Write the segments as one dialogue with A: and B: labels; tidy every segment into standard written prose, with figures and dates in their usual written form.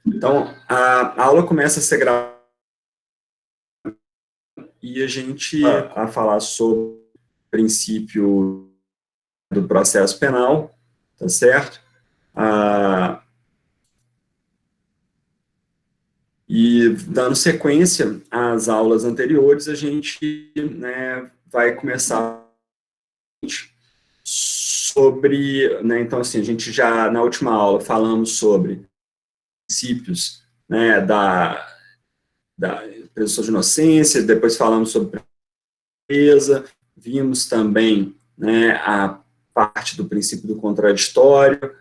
A: Então, a aula começa a ser gravada e a gente a falar sobre o princípio do processo penal, tá certo? E dando sequência às aulas anteriores, a gente, né, vai começar sobre, né, então assim, a gente já na última aula falamos sobre princípios, né, da presunção de inocência, depois falamos sobre defesa, vimos também, né, a parte do princípio do contraditório,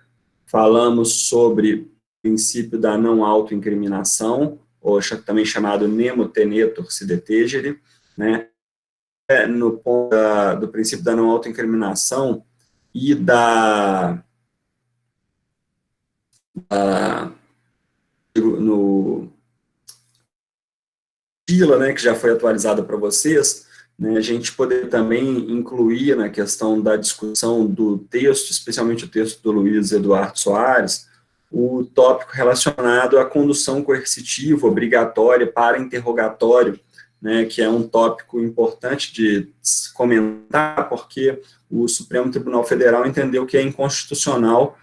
A: falamos sobre o princípio da não autoincriminação, ou também chamado nemo tenetur si detegere, né, no ponto do princípio da não autoincriminação e no fila, né, que já foi atualizada para vocês, né, a gente poder também incluir na questão da discussão do texto, especialmente o texto do Luiz Eduardo Soares, o tópico relacionado à condução coercitiva obrigatória para interrogatório, né, que é um tópico importante de comentar, porque o Supremo Tribunal Federal entendeu que é inconstitucional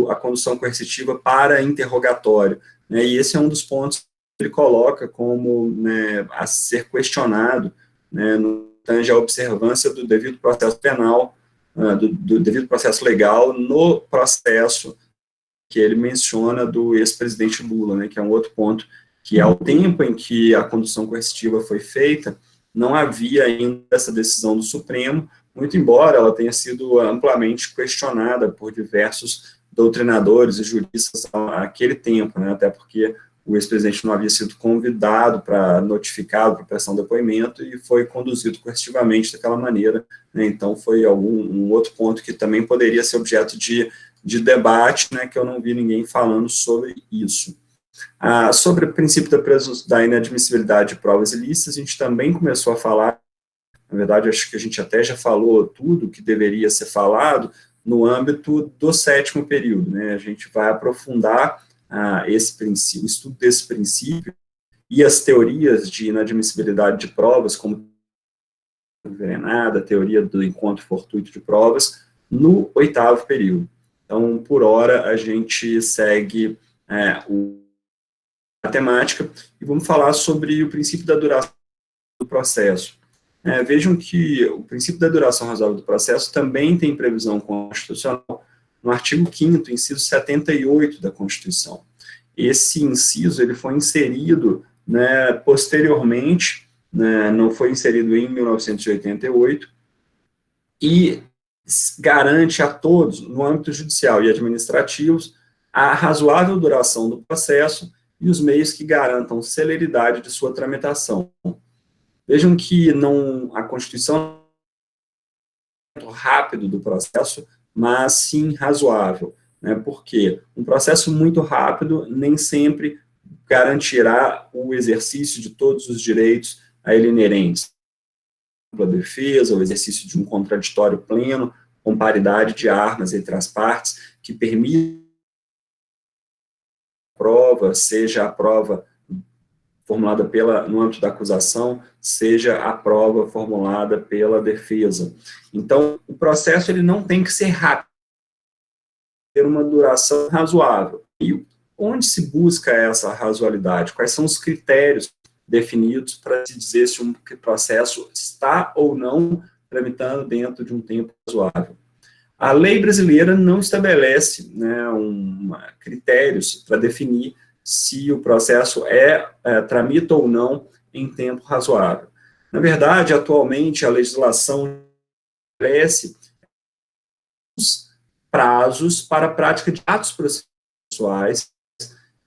A: a condução coercitiva para interrogatório, né, e esse é um dos pontos que ele coloca como, né, a ser questionado, né, no tange à observância do devido processo penal, do devido processo legal no processo que ele menciona do ex-presidente Lula, né, que é um outro ponto, que ao tempo em que a condução coercitiva foi feita, não havia ainda essa decisão do Supremo, muito embora ela tenha sido amplamente questionada por diversos doutrinadores e juristas naquele tempo, né, até porque o ex-presidente não havia sido convidado para notificado, para prestar um depoimento, e foi conduzido coercitivamente daquela maneira, né, então foi um outro ponto que também poderia ser objeto de debate, né, que eu não vi ninguém falando sobre isso. Sobre o princípio da inadmissibilidade de provas ilícitas, a gente também começou a falar, na verdade, acho que a gente até já falou tudo que deveria ser falado no âmbito do 7º período, né, a gente vai aprofundar esse princípio, o estudo desse princípio e as teorias de inadmissibilidade de provas, como envenenada, a teoria do encontro fortuito de provas, no 8º período. Então, por hora, a gente segue a temática e vamos falar sobre o princípio da duração do processo. Vejam que o princípio da duração razoável do processo também tem previsão constitucional no artigo 5º, inciso 78 da Constituição. Esse inciso ele foi inserido, né, posteriormente, né, não foi inserido em 1988, e garante a todos, no âmbito judicial e administrativos, a razoável duração do processo e os meios que garantam celeridade de sua tramitação. Vejam que a Constituição não é rápido do processo, mas sim razoável, né, porque um processo muito rápido nem sempre garantirá o exercício de todos os direitos a ele inerentes. A defesa, o exercício de um contraditório pleno, com paridade de armas entre as partes, que permite a prova, seja a prova formulada no âmbito da acusação, seja a prova formulada pela defesa. Então, o processo ele não tem que ser rápido, ter uma duração razoável. E onde se busca essa razoabilidade? Quais são os critérios definidos para se dizer se um processo está ou não tramitando dentro de um tempo razoável? A lei brasileira não estabelece, né, critérios para definir se o processo tramita ou não em tempo razoável. Na verdade, atualmente, a legislação estabelece prazos para a prática de atos processuais,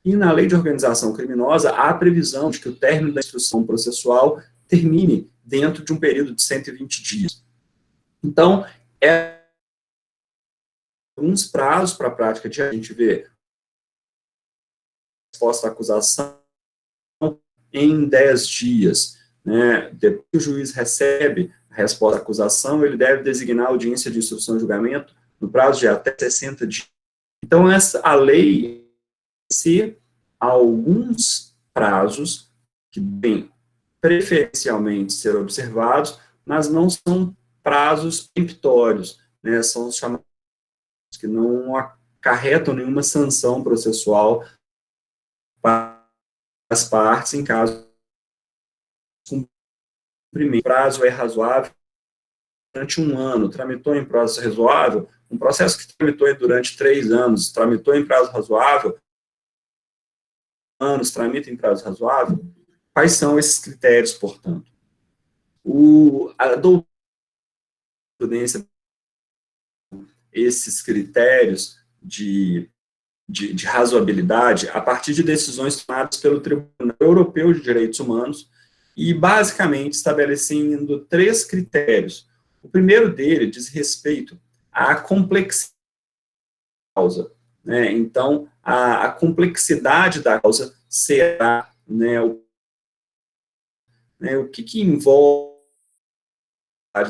A: e na lei de organização criminosa há a previsão de que o término da instrução processual termine dentro de um período de 120 dias. Então, alguns prazos para a prática de a gente vê resposta à acusação em 10 dias. Né? Depois que o juiz recebe a resposta à acusação, ele deve designar a audiência de instrução e julgamento no prazo de até 60 dias. Então, a lei se alguns prazos que devem preferencialmente ser observados, mas não são prazos peremptórios, né, são os chamados que não acarretam nenhuma sanção processual para as partes em caso de cumprimento. O prazo é razoável durante 1 ano, tramitou em prazo razoável, um processo que tramitou durante 3 anos, tramitou em prazo razoável, anos, tramita em prazo razoável, quais são esses critérios, portanto? A doutrina, esses critérios de razoabilidade a partir de decisões tomadas pelo Tribunal Europeu de Direitos Humanos e, basicamente, estabelecendo 3 critérios. O primeiro dele diz respeito à complexidade da causa, né? Então, a complexidade da causa será, né, o que envolve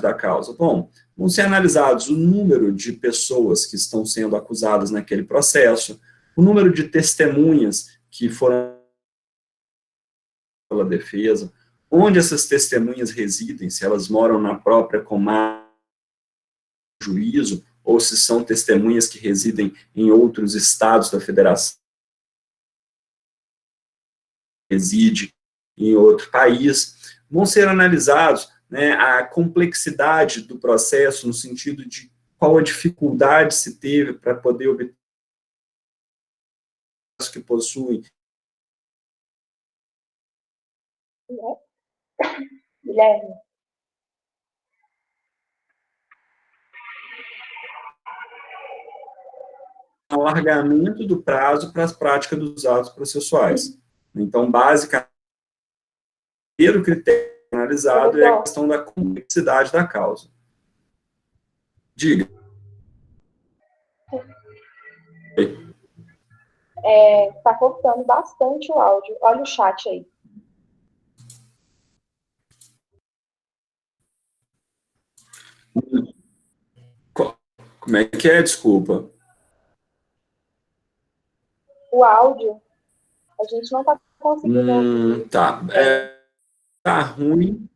A: da causa? Bom, vão ser analisados o número de pessoas que estão sendo acusadas naquele processo, o número de testemunhas que foram pela defesa, onde essas testemunhas residem, se elas moram na própria comarca do juízo, ou se são testemunhas que residem em outros estados da federação, reside em outro país, vão ser analisados, né, a complexidade do processo, no sentido de qual a dificuldade se teve para poder obter que possui.
B: Guilherme.
A: Alargamento do prazo para as práticas dos atos processuais. Então, basicamente, o primeiro critério analisado é a questão da complexidade da causa. Diga.
B: Está cortando bastante o áudio. Olha o chat aí.
A: Como é que é? Desculpa.
B: O áudio, a gente não está conseguindo ouvir.
A: Tá. Tá ruim.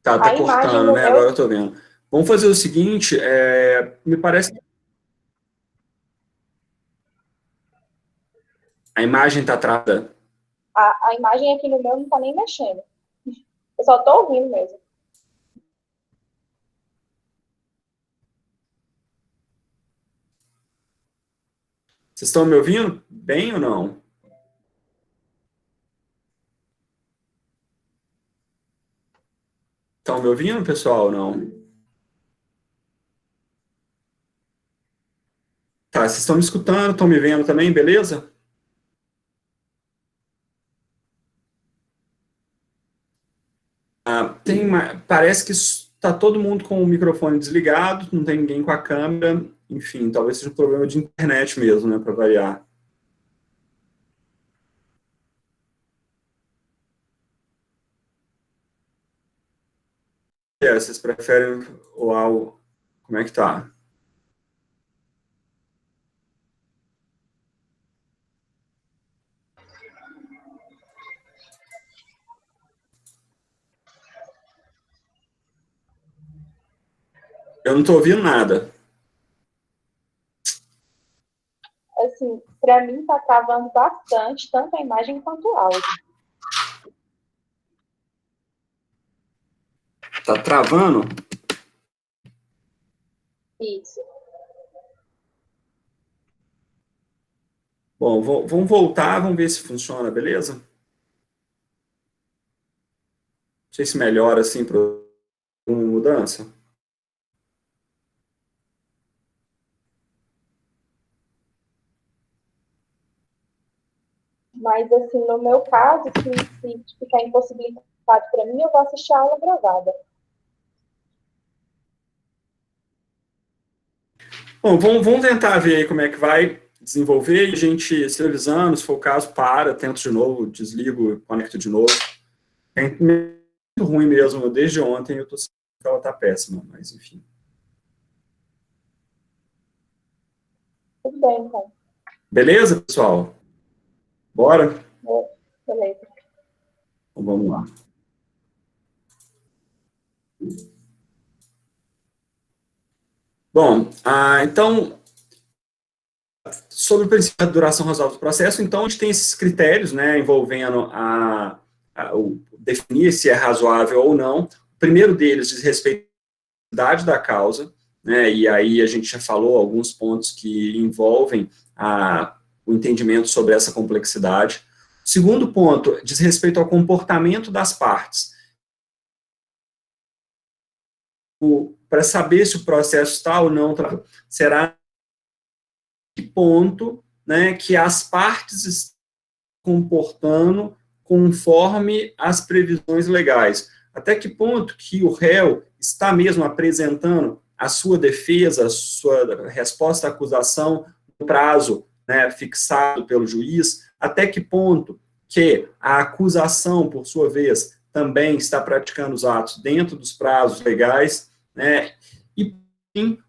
A: Tá cortando, né? Agora eu tô vendo. Vamos fazer o seguinte, me parece que a imagem está travada.
B: A imagem aqui no meu não está nem mexendo. Eu só estou ouvindo mesmo.
A: Vocês estão me ouvindo bem ou não? Estão me ouvindo, pessoal, ou não? Tá, vocês estão me escutando, estão me vendo também, beleza? Parece que está todo mundo com o microfone desligado, não tem ninguém com a câmera, enfim, talvez seja um problema de internet mesmo, né, para variar. Vocês preferem o áudio? Como é que tá? Eu não estou ouvindo nada.
B: Assim, para mim está travando bastante, tanto a imagem quanto o áudio.
A: Tá travando?
B: Isso.
A: Bom, vamos voltar, vamos ver se funciona, beleza? Não sei se melhora assim para uma mudança.
B: Mas, assim, no meu caso, se ficar impossibilitado para mim, eu vou assistir a aula gravada.
A: Bom, vamos tentar ver aí como é que vai desenvolver e a gente, se avisando, se for o caso, tento de novo, desligo, conecto de novo. É muito ruim mesmo, desde ontem eu estou sentindo que ela está péssima, mas enfim.
B: Tudo bem, então.
A: Beleza, pessoal? Bora?
B: Beleza.
A: Então, vamos lá. Bom, então, sobre o princípio da duração razoável do processo, então, a gente tem esses critérios, né, envolvendo definir se é razoável ou não. O primeiro deles diz respeito à idade da causa, né, e aí a gente já falou alguns pontos que envolvem o entendimento sobre essa complexidade. O segundo ponto diz respeito ao comportamento das partes. Para saber se o processo está ou não, será que ponto, né, que as partes estão comportando conforme as previsões legais. Até que ponto que o réu está mesmo apresentando a sua defesa, a sua resposta à acusação no prazo, né, fixado pelo juiz, até que ponto que a acusação, por sua vez, também está praticando os atos dentro dos prazos legais, né, e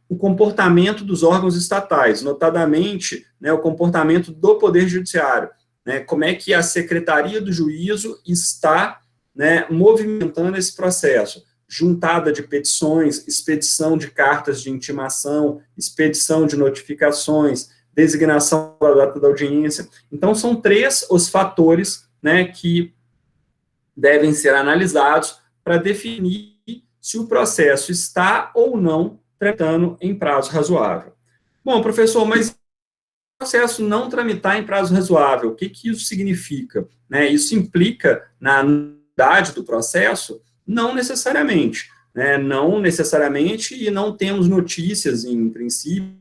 A: o comportamento dos órgãos estatais, notadamente, né, o comportamento do Poder Judiciário, né, como é que a Secretaria do Juízo está, né, movimentando esse processo, juntada de petições, expedição de cartas de intimação, expedição de notificações, designação da data da audiência. Então, são 3 os fatores, né, que devem ser analisados para definir se o processo está ou não tramitando em prazo razoável. Bom, professor, mas o processo não tramitar em prazo razoável, o que isso significa? Né, isso implica na nulidade do processo? Não necessariamente. Né, não necessariamente, e não temos notícias, em princípio,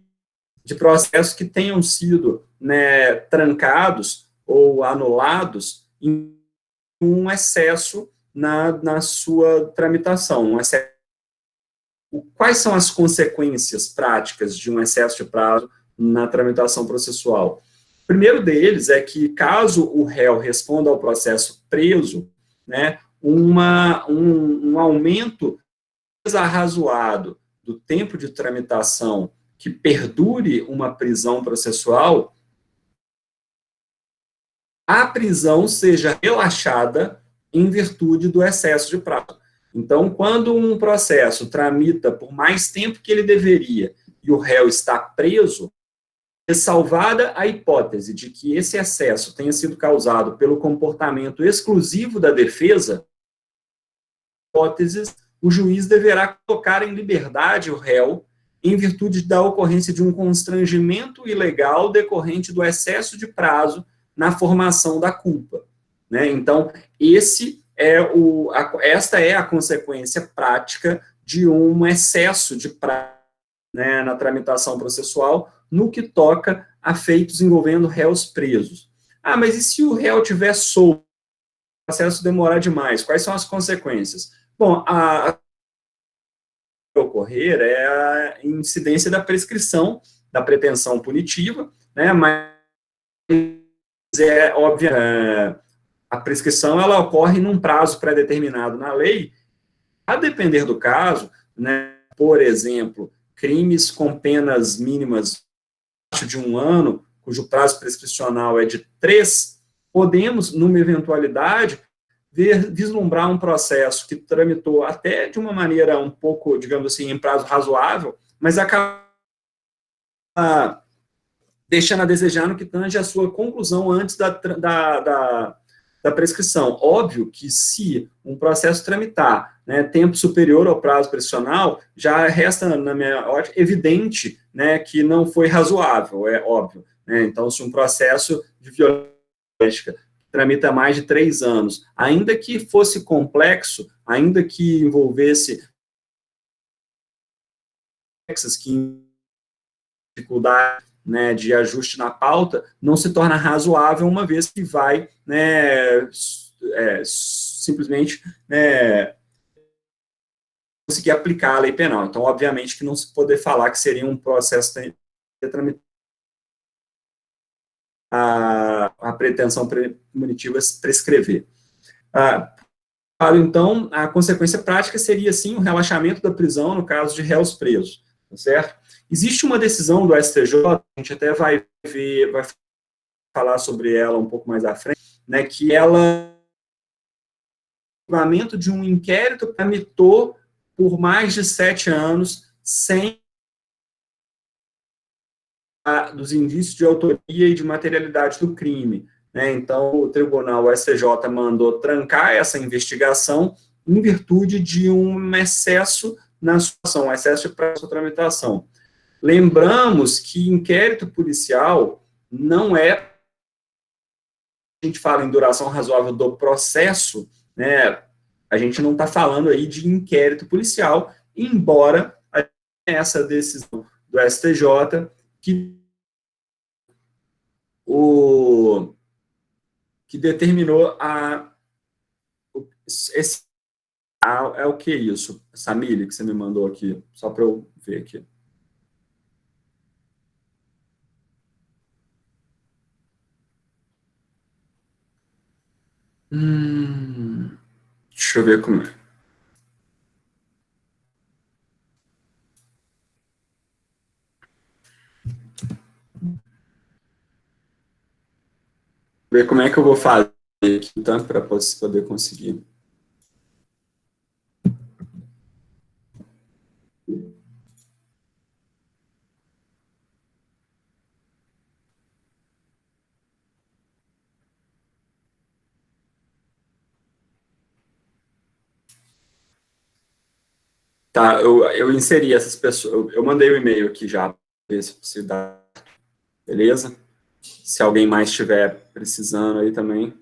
A: de processos que tenham sido, né, trancados ou anulados em um excesso na sua tramitação. Quais são as consequências práticas de um excesso de prazo na tramitação processual? O primeiro deles é que, caso o réu responda ao processo preso, né, um aumento arrazoado do tempo de tramitação que perdure uma prisão processual, a prisão seja relaxada em virtude do excesso de prazo. Então, quando um processo tramita por mais tempo que ele deveria e o réu está preso, ressalvada a hipótese de que esse excesso tenha sido causado pelo comportamento exclusivo da defesa, hipóteses, o juiz deverá colocar em liberdade o réu em virtude da ocorrência de um constrangimento ilegal decorrente do excesso de prazo na formação da culpa. Né? Então, esta é a consequência prática de um excesso de prazo, né, na tramitação processual, no que toca a feitos envolvendo réus presos. Mas e se o réu tiver solto, o processo demorar demais? Quais são as consequências? Bom, a ocorrer é a incidência da prescrição, da pretensão punitiva, né, mas é óbvio, a prescrição ela ocorre num prazo pré-determinado na lei, a depender do caso, né, por exemplo, crimes com penas mínimas abaixo de 1 ano, cujo prazo prescricional é de 3, podemos, numa eventualidade, vislumbrar um processo que tramitou até de uma maneira um pouco, digamos assim, em prazo razoável, mas acaba deixando a desejar no que tange a sua conclusão antes da prescrição. Óbvio que se um processo tramitar, né, tempo superior ao prazo prescricional, já resta, na minha ótica, evidente, né, que não foi razoável, é óbvio. Né? Então, se um processo de violência tramita mais de 3 anos, ainda que fosse complexo, ainda que envolvesse dificuldade, né, de ajuste na pauta, não se torna razoável, uma vez que vai, né, simplesmente, né, conseguir aplicar a lei penal. Então, obviamente, que não se poder falar que seria um processo de tramitar a pretensão punitiva prescrever. Então, a consequência prática seria, sim, o relaxamento da prisão no caso de réus presos, tá certo? Existe uma decisão do STJ, a gente até vai ver, vai falar sobre ela um pouco mais à frente, né, que ela de um inquérito tramitou por mais de 7 anos sem dos indícios de autoria e de materialidade do crime. Né? Então, o tribunal, o STJ, mandou trancar essa investigação em virtude de um excesso na situação, um excesso de prazo de tramitação. Lembramos que inquérito policial não é, a gente fala em duração razoável do processo, né, a gente não está falando aí de inquérito policial, embora essa decisão do STJ que determinou é o que isso? Samília, que você me mandou aqui, só para eu ver aqui. Deixa eu ver como é. Ver como é que eu vou fazer aqui, então, para poder conseguir. Tá, eu inseri essas pessoas, eu mandei o e-mail aqui já, para ver se dá, beleza? Se alguém mais estiver precisando aí também.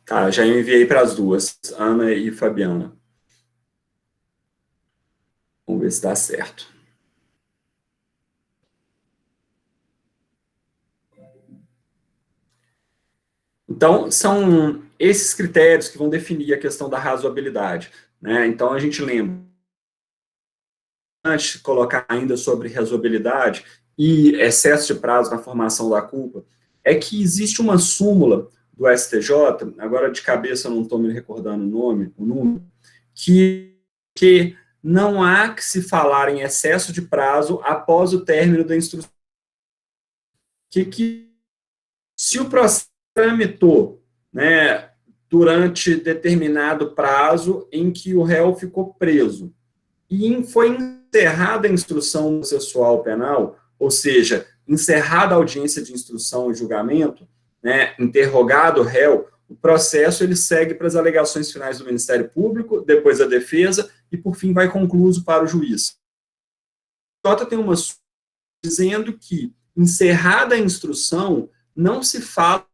A: Tá, já enviei para as duas, Ana e Fabiana. Vamos ver se dá certo. Então, são esses critérios que vão definir a questão da razoabilidade. Né? Então, a gente lembra, antes de colocar ainda sobre razoabilidade e excesso de prazo na formação da culpa, é que existe uma súmula do STJ, agora de cabeça eu não estou me recordando o número, que não há que se falar em excesso de prazo após o término da instrução. Se o processo tramitou, né, durante determinado prazo em que o réu ficou preso, e foi encerrada a instrução processual penal, ou seja, encerrada a audiência de instrução e julgamento, né, interrogado o réu, o processo ele segue para as alegações finais do Ministério Público, depois a defesa, e por fim vai concluso para o juiz. A Jota tem uma dizendo que, encerrada a instrução, não se fala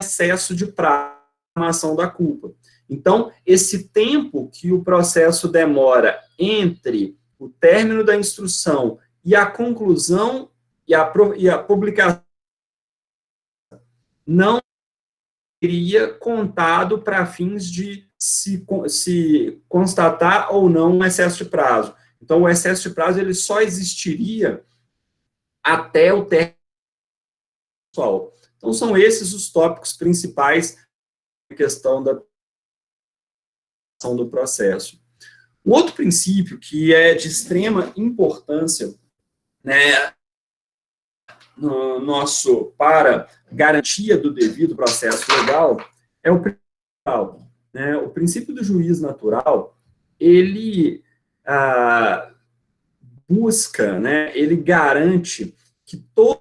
A: em excesso de prazo na formação da culpa. Então, esse tempo que o processo demora entre o término da instrução e a conclusão e a publicação não seria contado para fins de se constatar ou não um excesso de prazo. Então, o excesso de prazo ele só existiria até o término. Então, são esses os tópicos principais da questão da do processo. Um outro princípio que é de extrema importância, né, no nosso para garantia do devido processo legal é o princípio, né? O princípio do juiz natural, ele busca, né, ele garante que todo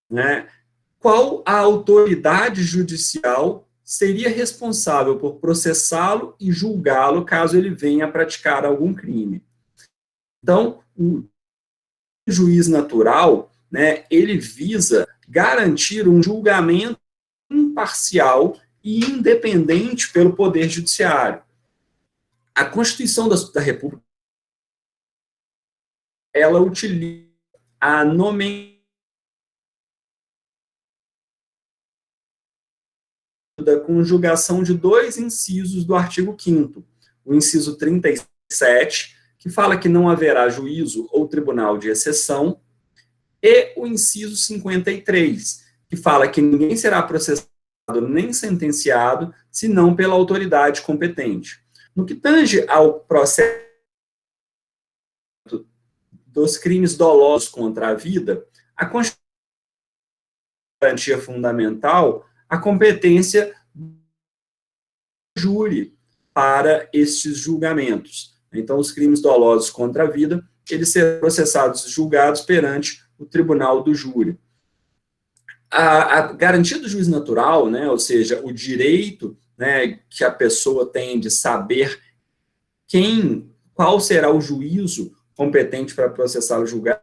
A: né, qual a autoridade judicial seria responsável por processá-lo e julgá-lo caso ele venha a praticar algum crime. Então, o juiz natural, né, ele visa garantir um julgamento imparcial e independente pelo Poder Judiciário. A Constituição da República, ela utiliza a nomenclatura da conjugação de dois incisos do artigo 5º, o inciso 37, que fala que não haverá juízo ou tribunal de exceção, e o inciso 53, que fala que ninguém será processado nem sentenciado, senão pela autoridade competente. No que tange ao processo dos crimes dolosos contra a vida, a Constituição garantia fundamental a competência do júri para estes julgamentos. Então, os crimes dolosos contra a vida, eles serão processados e julgados perante o tribunal do júri. A garantia do juiz natural, né, ou seja, o direito, né, que a pessoa tem de saber qual será o juízo competente para processar o julgado,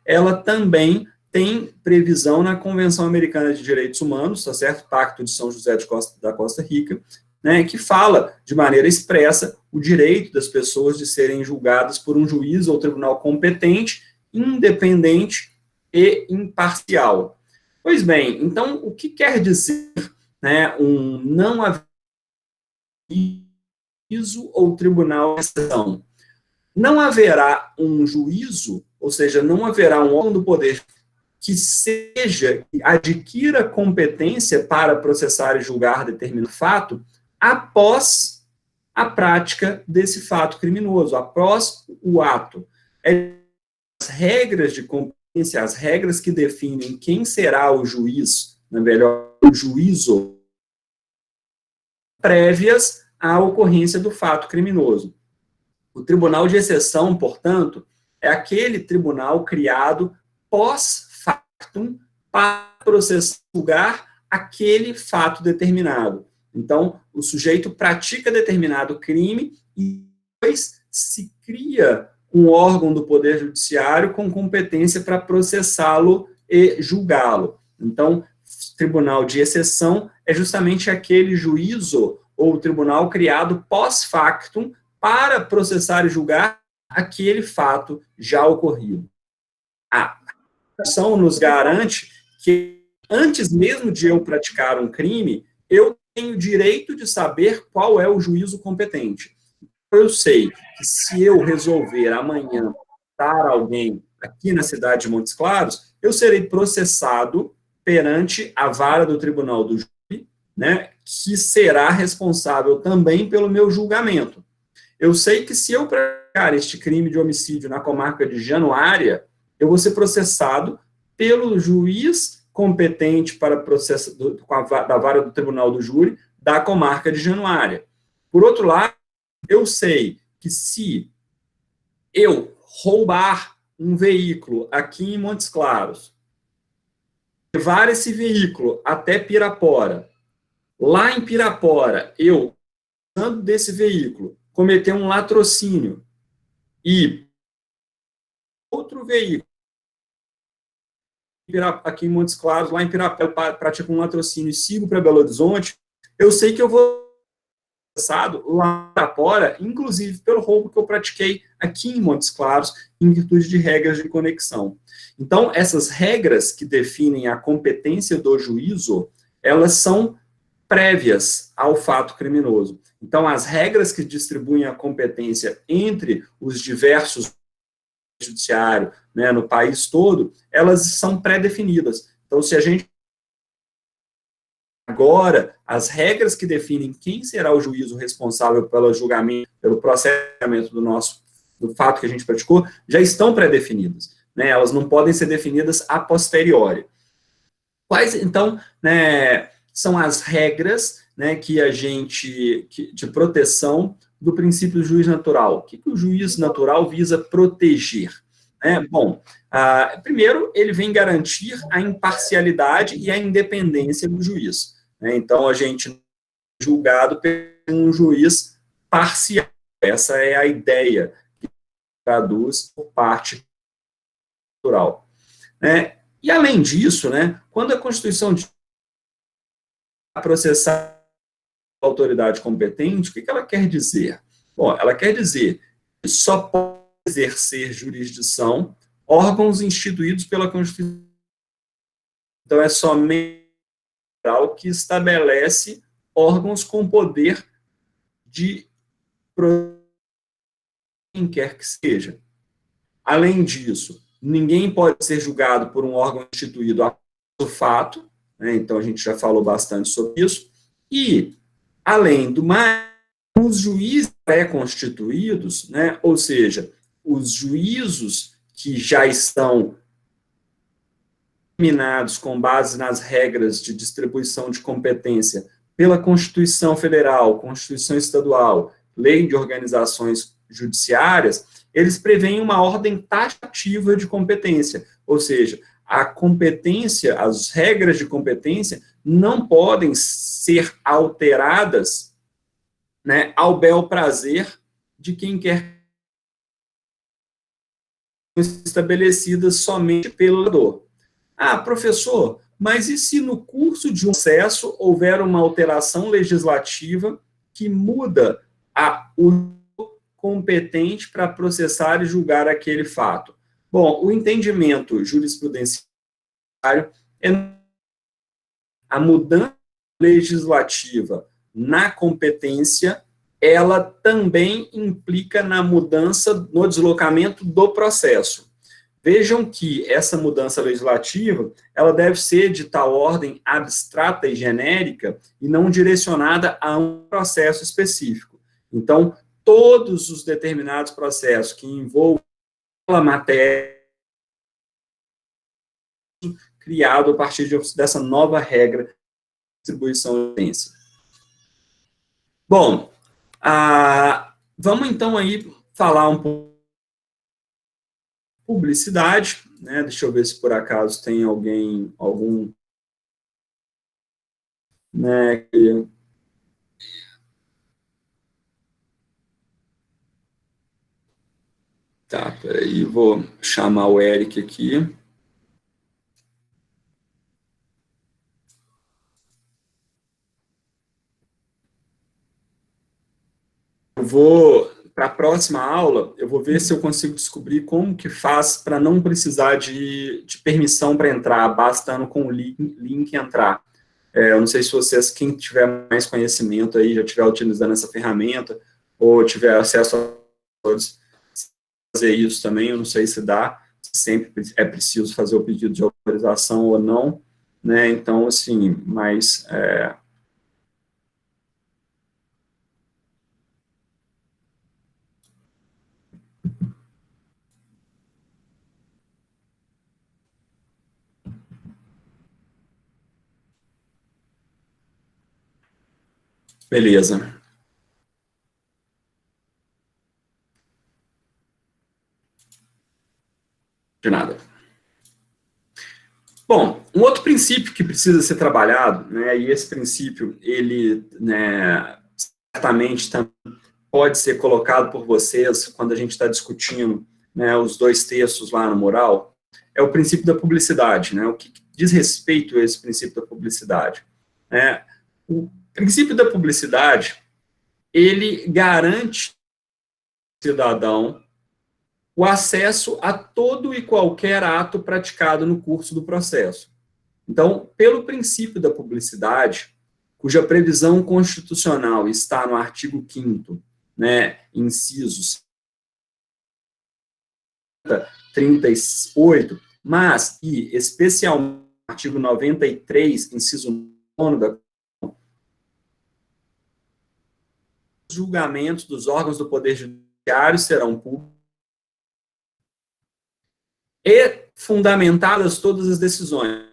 A: ela também tem previsão na Convenção Americana de Direitos Humanos, tá certo? Pacto de São José da Costa Rica, né, que fala de maneira expressa o direito das pessoas de serem julgadas por um juiz ou tribunal competente, independente e imparcial. Pois bem, então, o que quer dizer, né, um não haver juízo ou tribunal de exceção? Não haverá um juízo, ou seja, não haverá um órgão do poder que adquira competência para processar e julgar determinado fato após a prática desse fato criminoso, após o ato. As regras de competência, as regras que definem quem será o juiz, na melhor, o juízo, prévias à ocorrência do fato criminoso. O tribunal de exceção, portanto, é aquele tribunal criado pós-factum para processar, julgar aquele fato determinado. Então, o sujeito pratica determinado crime e depois se cria um órgão do Poder Judiciário com competência para processá-lo e julgá-lo. Então, tribunal de exceção é justamente aquele juízo ou tribunal criado pós-factum para processar e julgar aquele fato já ocorrido. A Constituição nos garante que, antes mesmo de eu praticar um crime, eu tenho direito de saber qual é o juízo competente. Eu sei que se eu resolver amanhã matar alguém aqui na cidade de Montes Claros, eu serei processado perante a vara do tribunal do júri, né, que será responsável também pelo meu julgamento. Eu sei que se eu praticar este crime de homicídio na comarca de Januária, eu vou ser processado pelo juiz competente para processo da vara do tribunal do júri da comarca de Januária. Por outro lado, eu sei que se eu roubar um veículo aqui em Montes Claros, levar esse veículo até Pirapora, lá em Pirapora, eu, usando desse veículo, cometer um latrocínio e outro veículo aqui em Montes Claros, lá em Pirapora, eu pratico um latrocínio e sigo para Belo Horizonte, eu sei que eu vou processado lá em Pirapora, inclusive pelo roubo que eu pratiquei aqui em Montes Claros, em virtude de regras de conexão. Então, essas regras que definem a competência do juízo, elas são prévias ao fato criminoso. Então, as regras que distribuem a competência entre os diversos judiciários, né, no país todo, elas são pré-definidas. Então, se a gente agora, as regras que definem quem será o juízo responsável pelo julgamento, pelo processamento do fato que a gente praticou, já estão pré-definidas, né? Elas não podem ser definidas a posteriori. Quais, então, né, são as regras, né, de proteção do princípio do juiz natural? O que o juiz natural visa proteger? Bom, primeiro, ele vem garantir a imparcialidade e a independência do juiz. Então, a gente é julgado por um juiz parcial. Essa é a ideia que traduz por parte natural. E, além disso, quando a Constituição diz processar a autoridade competente, o que ela quer dizer? Bom, ela quer dizer que só pode exercer jurisdição órgãos instituídos pela Constituição. Então, é somente que estabelece órgãos com poder de quem quer que seja. Além disso, ninguém pode ser julgado por um órgão instituído após o fato, né? Então a gente já falou bastante sobre isso, e, além do mais, os juízes pré-constituídos, né? Ou seja, os juízos que já estão determinados com base nas regras de distribuição de competência pela Constituição Federal, Constituição Estadual, Lei de Organizações Judiciárias, eles prevêem uma ordem taxativa de competência, ou seja, a competência, as regras de competência não podem ser alteradas, né, ao bel prazer de quem quer, estabelecidas somente pelo legislador. Ah, professor, mas e se no curso de um processo houver uma alteração legislativa que muda o competente para processar e julgar aquele fato? Bom, o entendimento jurisprudenciário é a mudança legislativa na competência, ela também implica na mudança no deslocamento do processo. Vejam que essa mudança legislativa, ela deve ser de tal ordem abstrata e genérica e não direcionada a um processo específico. Então, todos os determinados processos que envolvam a matéria criado a partir dessa nova regra de distribuição de competência. Bom, vamos então aí falar um pouco de publicidade, né? Deixa eu ver se por acaso tem algum, né, que... Tá, peraí, vou chamar o Eric aqui. Para a próxima aula, eu vou ver se eu consigo descobrir como que faz para não precisar de permissão para entrar, bastando com o link entrar. Eu não sei se vocês, quem tiver mais conhecimento aí, já estiver utilizando essa ferramenta, ou tiver acesso a todos, fazer isso também, eu não sei se dá, se sempre é preciso fazer o pedido de autorização ou não, né, então, assim, mas... Beleza. De nada. Bom, um outro princípio que precisa ser trabalhado, né, e esse princípio, ele, né, certamente pode ser colocado por vocês quando a gente está discutindo, né, os dois textos lá no Moral, é o princípio da publicidade, né, o que diz respeito a esse princípio da publicidade. O princípio da publicidade, ele garante ao cidadão o acesso a todo e qualquer ato praticado no curso do processo. Então, pelo princípio da publicidade, cuja previsão constitucional está no artigo 5º, né, incisos 38, mas, e especialmente no artigo 93, inciso 9 da os julgamentos dos órgãos do Poder Judiciário serão públicos e fundamentadas todas as decisões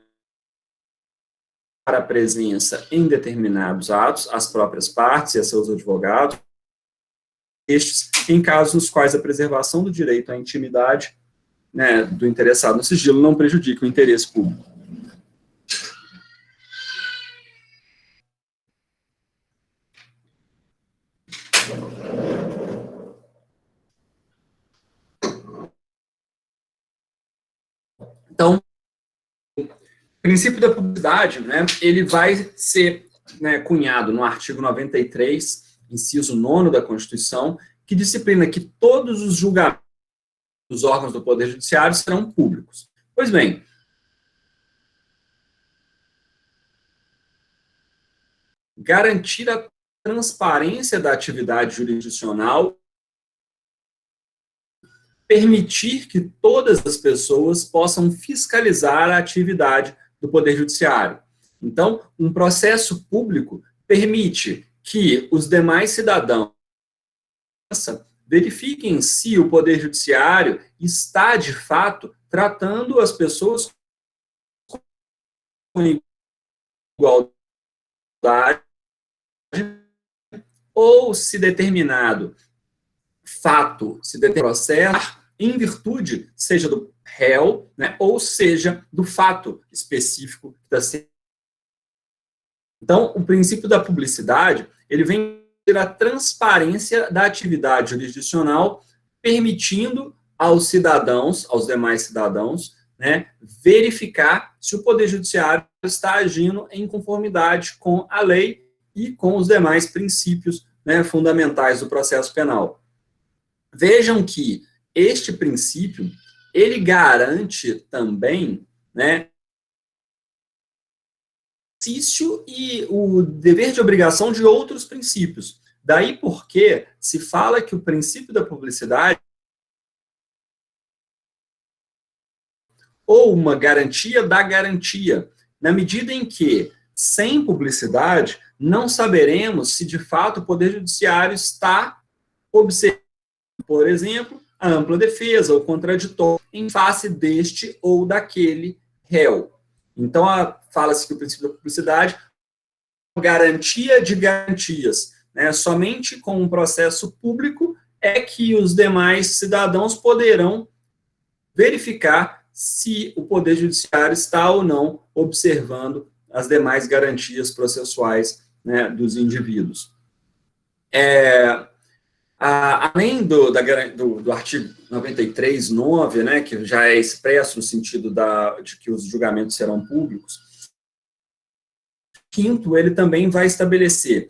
A: para a presença em determinados atos, as próprias partes e a seus advogados, estes em casos nos quais a preservação do direito à intimidade, né, do interessado no sigilo não prejudica o interesse público. Então, o princípio da publicidade, né, ele vai ser, né, cunhado no artigo 93, inciso 9 da Constituição, que disciplina que todos os julgamentos dos órgãos do Poder Judiciário serão públicos. Pois bem, garantir a transparência da atividade jurisdicional permitir que todas as pessoas possam fiscalizar a atividade do Poder Judiciário. Então, um processo público permite que os demais cidadãos verifiquem se o Poder Judiciário está, de fato, tratando as pessoas com igualdade, ou se determinado fato, se determinado processo, em virtude, seja do réu, né, ou seja, do fato específico que está sendo. Então, o princípio da publicidade, ele vem a transparência da atividade jurisdicional, permitindo aos cidadãos, aos demais cidadãos, né, verificar se o Poder Judiciário está agindo em conformidade com a lei e com os demais princípios, né, fundamentais do processo penal. Vejam que este princípio, ele garante também, né, exercício e o dever de obrigação de outros princípios. Daí porque se fala que o princípio da publicidade ou uma garantia da garantia, na medida em que, sem publicidade, não saberemos se de fato o Poder Judiciário está observando, por exemplo, a ampla defesa ou contraditório em face deste ou daquele réu. Então, fala-se que o princípio da publicidade é garantia de garantias, né? Somente com um processo público é que os demais cidadãos poderão verificar se o Poder Judiciário está ou não observando as demais garantias processuais, né, dos indivíduos. Além do artigo 93.9, né, que já é expresso no sentido de que os julgamentos serão públicos, quinto, ele também vai estabelecer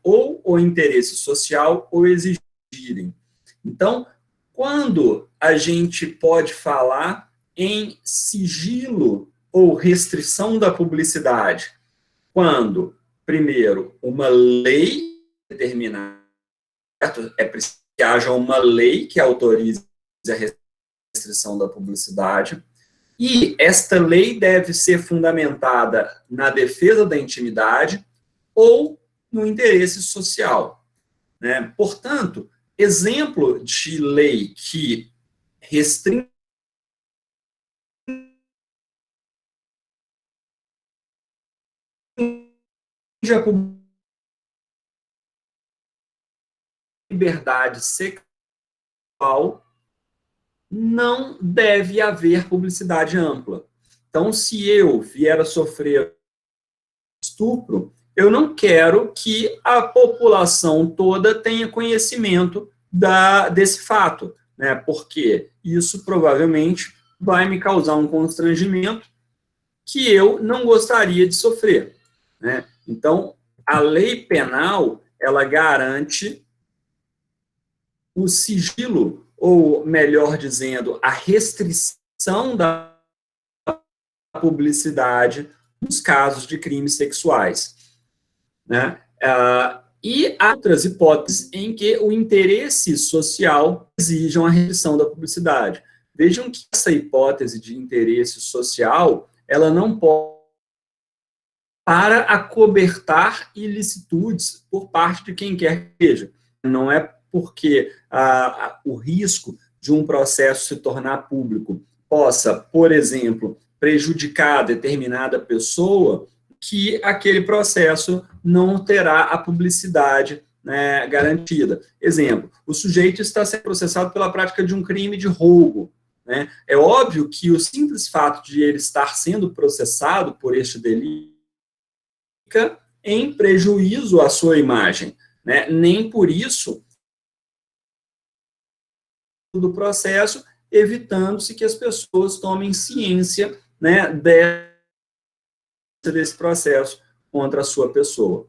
A: ou o interesse social ou exigirem. Então, quando a gente pode falar em sigilo ou restrição da publicidade? Quando, primeiro, uma lei determinada, é preciso que haja uma lei que autorize a restrição da publicidade, e esta lei deve ser fundamentada na defesa da intimidade ou no interesse social, né? Portanto, exemplo de lei que restringe a liberdade sexual, não deve haver publicidade ampla. Então, se eu vier a sofrer estupro, eu não quero que a população toda tenha conhecimento desse fato, né? Porque isso provavelmente vai me causar um constrangimento que eu não gostaria de sofrer, né? Então, a lei penal, ela garante o sigilo, ou melhor dizendo, a restrição da publicidade nos casos de crimes sexuais, né? E há outras hipóteses em que o interesse social exijam a restrição da publicidade. Vejam que essa hipótese de interesse social, ela não pode para acobertar ilicitudes por parte de quem quer que seja. Não é porque o risco de um processo se tornar público possa, por exemplo, prejudicar determinada pessoa, que aquele processo não terá a publicidade, né, garantida. Exemplo, o sujeito está sendo processado pela prática de um crime de roubo, né? É óbvio que o simples fato de ele estar sendo processado por este delito fica em prejuízo à sua imagem, né? Nem por isso do processo, evitando-se que as pessoas tomem ciência, né, desse processo contra a sua pessoa.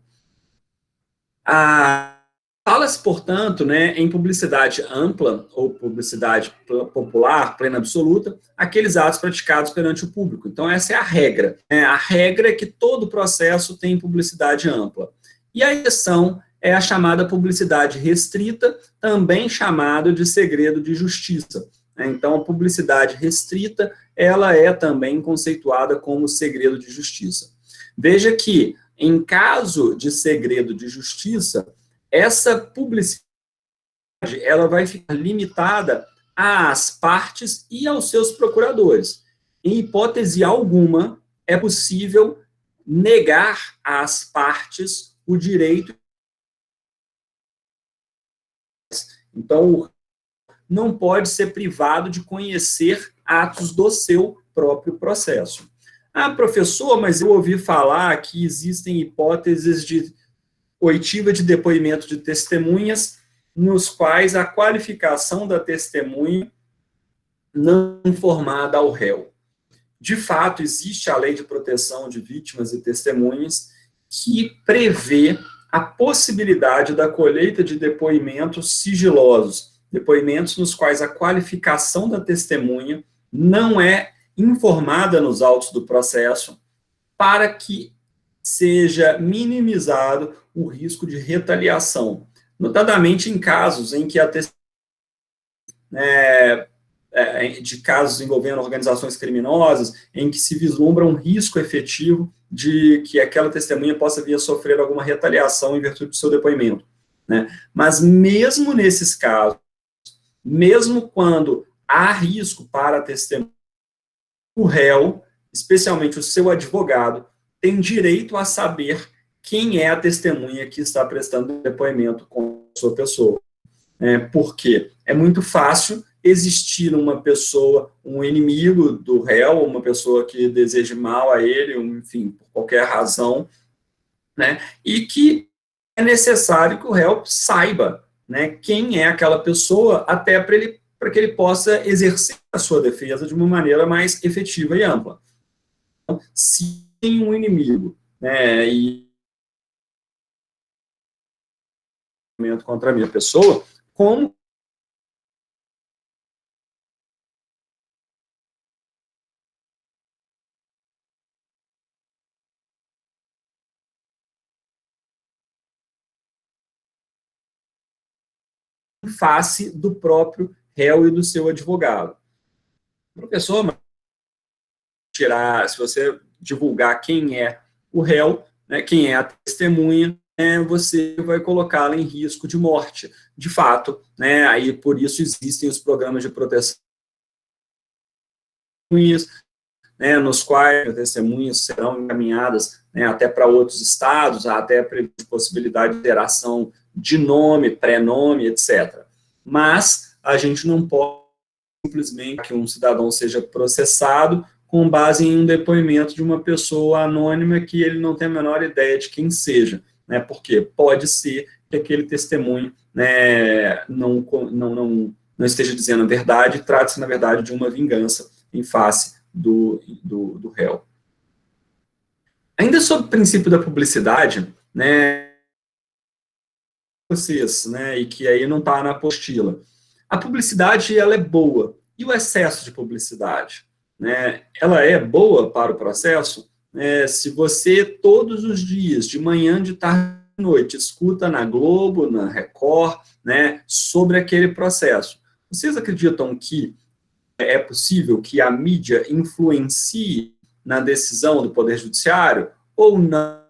A: Fala-se, portanto, né, em publicidade ampla ou publicidade popular, plena absoluta, aqueles atos praticados perante o público. Então, essa é a regra. A regra é que todo processo tem publicidade ampla. E a exceção é a chamada publicidade restrita, também chamada de segredo de justiça. Então, a publicidade restrita, ela é também conceituada como segredo de justiça. Veja que, em caso de segredo de justiça, essa publicidade ela vai ficar limitada às partes e aos seus procuradores. Em hipótese alguma, é possível negar às partes o direito. Então, não pode ser privado de conhecer atos do seu próprio processo. Ah, professor, mas eu ouvi falar que existem hipóteses de oitiva de depoimento de testemunhas, nos quais a qualificação da testemunha não informada ao réu. De fato, existe a Lei de Proteção de Vítimas e Testemunhas, que prevê a possibilidade da colheita de depoimentos sigilosos, depoimentos nos quais a qualificação da testemunha não é informada nos autos do processo, para que seja minimizado o risco de retaliação, notadamente em casos em que a testemunha, de casos envolvendo organizações criminosas, em que se vislumbra um risco efetivo de que aquela testemunha possa vir a sofrer alguma retaliação em virtude do seu depoimento. Mas mesmo nesses casos, mesmo quando há risco para a testemunha, o réu, especialmente o seu advogado, tem direito a saber quem é a testemunha que está prestando depoimento com a sua pessoa. Porque é muito fácil existir uma pessoa, um inimigo do réu, uma pessoa que deseje mal a ele, enfim, por qualquer razão, e que é necessário que o réu saiba, quem é aquela pessoa, até para que ele possa exercer a sua defesa de uma maneira mais efetiva e ampla. Então, se tem um inimigo, e contra a minha pessoa, como em face do próprio réu e do seu advogado. Professor, se você divulgar quem é o réu, quem é a testemunha, você vai colocá-la em risco de morte. De fato, aí por isso existem os programas de proteção, nos quais as testemunhas serão encaminhadas até para outros estados, até a possibilidade de alteração de nome, pré-nome, etc. Mas a gente não pode simplesmente que um cidadão seja processado com base em um depoimento de uma pessoa anônima que ele não tem a menor ideia de quem seja, porque pode ser que aquele testemunho não esteja dizendo a verdade, e trata-se, na verdade, de uma vingança em face do réu. Ainda sobre o princípio da publicidade, vocês, e que aí não está na apostila, a publicidade ela é boa, e o excesso de publicidade? Ela é boa para o processo? Se você todos os dias, de manhã, de tarde, de noite, escuta na Globo, na Record, sobre aquele processo, vocês acreditam que é possível que a mídia influencie na decisão do Poder Judiciário, ou não?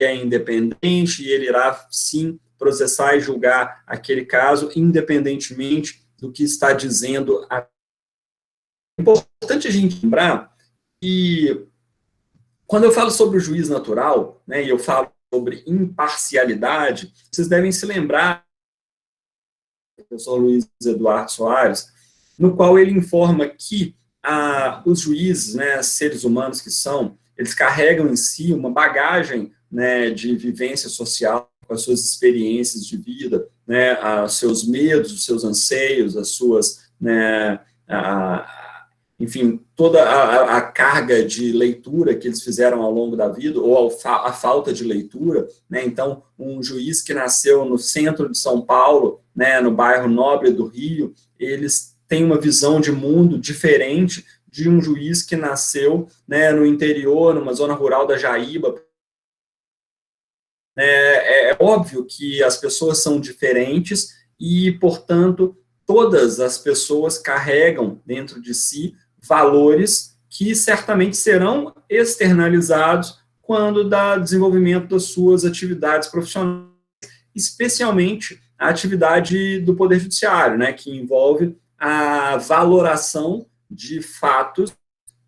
A: É independente e ele irá, sim, processar e julgar aquele caso, independentemente do que está dizendo. É importante a gente lembrar que, quando eu falo sobre o juiz natural, e eu falo sobre imparcialidade, vocês devem se lembrar do professor Luiz Eduardo Soares, no qual ele informa que os juízes, seres humanos que são, eles carregam em si uma bagagem de vivência social, com as suas experiências de vida, os seus medos, os seus anseios, as suas, enfim, toda a carga de leitura que eles fizeram ao longo da vida, ou a falta de leitura. Então, um juiz que nasceu no centro de São Paulo, no bairro Nobre do Rio, eles têm uma visão de mundo diferente de um juiz que nasceu no interior, numa zona rural da Jaíba, É óbvio que as pessoas são diferentes e, portanto, todas as pessoas carregam dentro de si valores que certamente serão externalizados quando dá desenvolvimento das suas atividades profissionais, especialmente a atividade do Poder Judiciário, né, que envolve a valoração de fatos,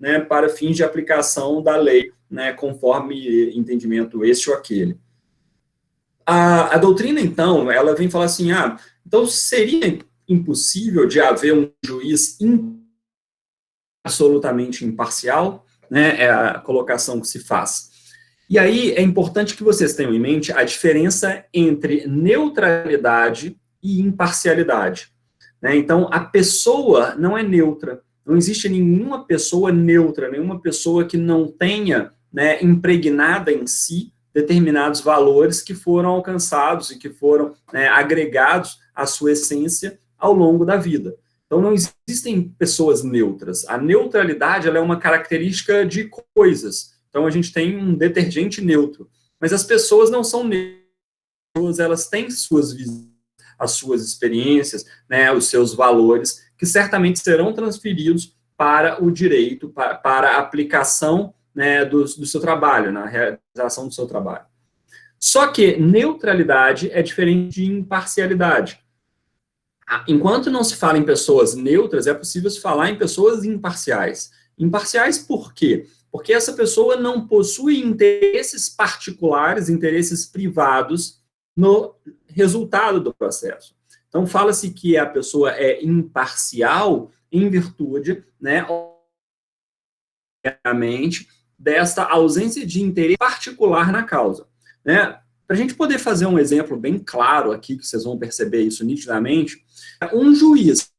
A: né, para fins de aplicação da lei, né, conforme entendimento este ou aquele. A doutrina, então, ela vem falar assim, então seria impossível de haver um juiz absolutamente imparcial, né, é a colocação que se faz. E aí é importante que vocês tenham em mente a diferença entre neutralidade e imparcialidade. Né? Então, a pessoa não é neutra, não existe nenhuma pessoa neutra, nenhuma pessoa que não tenha, né, impregnada em si determinados valores que foram alcançados e que foram, né, agregados à sua essência ao longo da vida. Então, não existem pessoas neutras. A neutralidade ela é uma característica de coisas. Então, a gente tem um detergente neutro. Mas as pessoas não são neutras, elas têm suas visões, as suas experiências, né, os seus valores, que certamente serão transferidos para o direito, para a aplicação, né, do seu trabalho, na realização do seu trabalho. Só que neutralidade é diferente de imparcialidade. Enquanto não se fala em pessoas neutras, é possível se falar em pessoas imparciais. Imparciais por quê? Porque essa pessoa não possui interesses particulares, interesses privados no resultado do processo. Então, fala-se que a pessoa é imparcial em virtude, né, obviamente, desta ausência de interesse particular na causa. Né? Para a gente poder fazer um exemplo bem claro aqui, que vocês vão perceber isso nitidamente, um juiz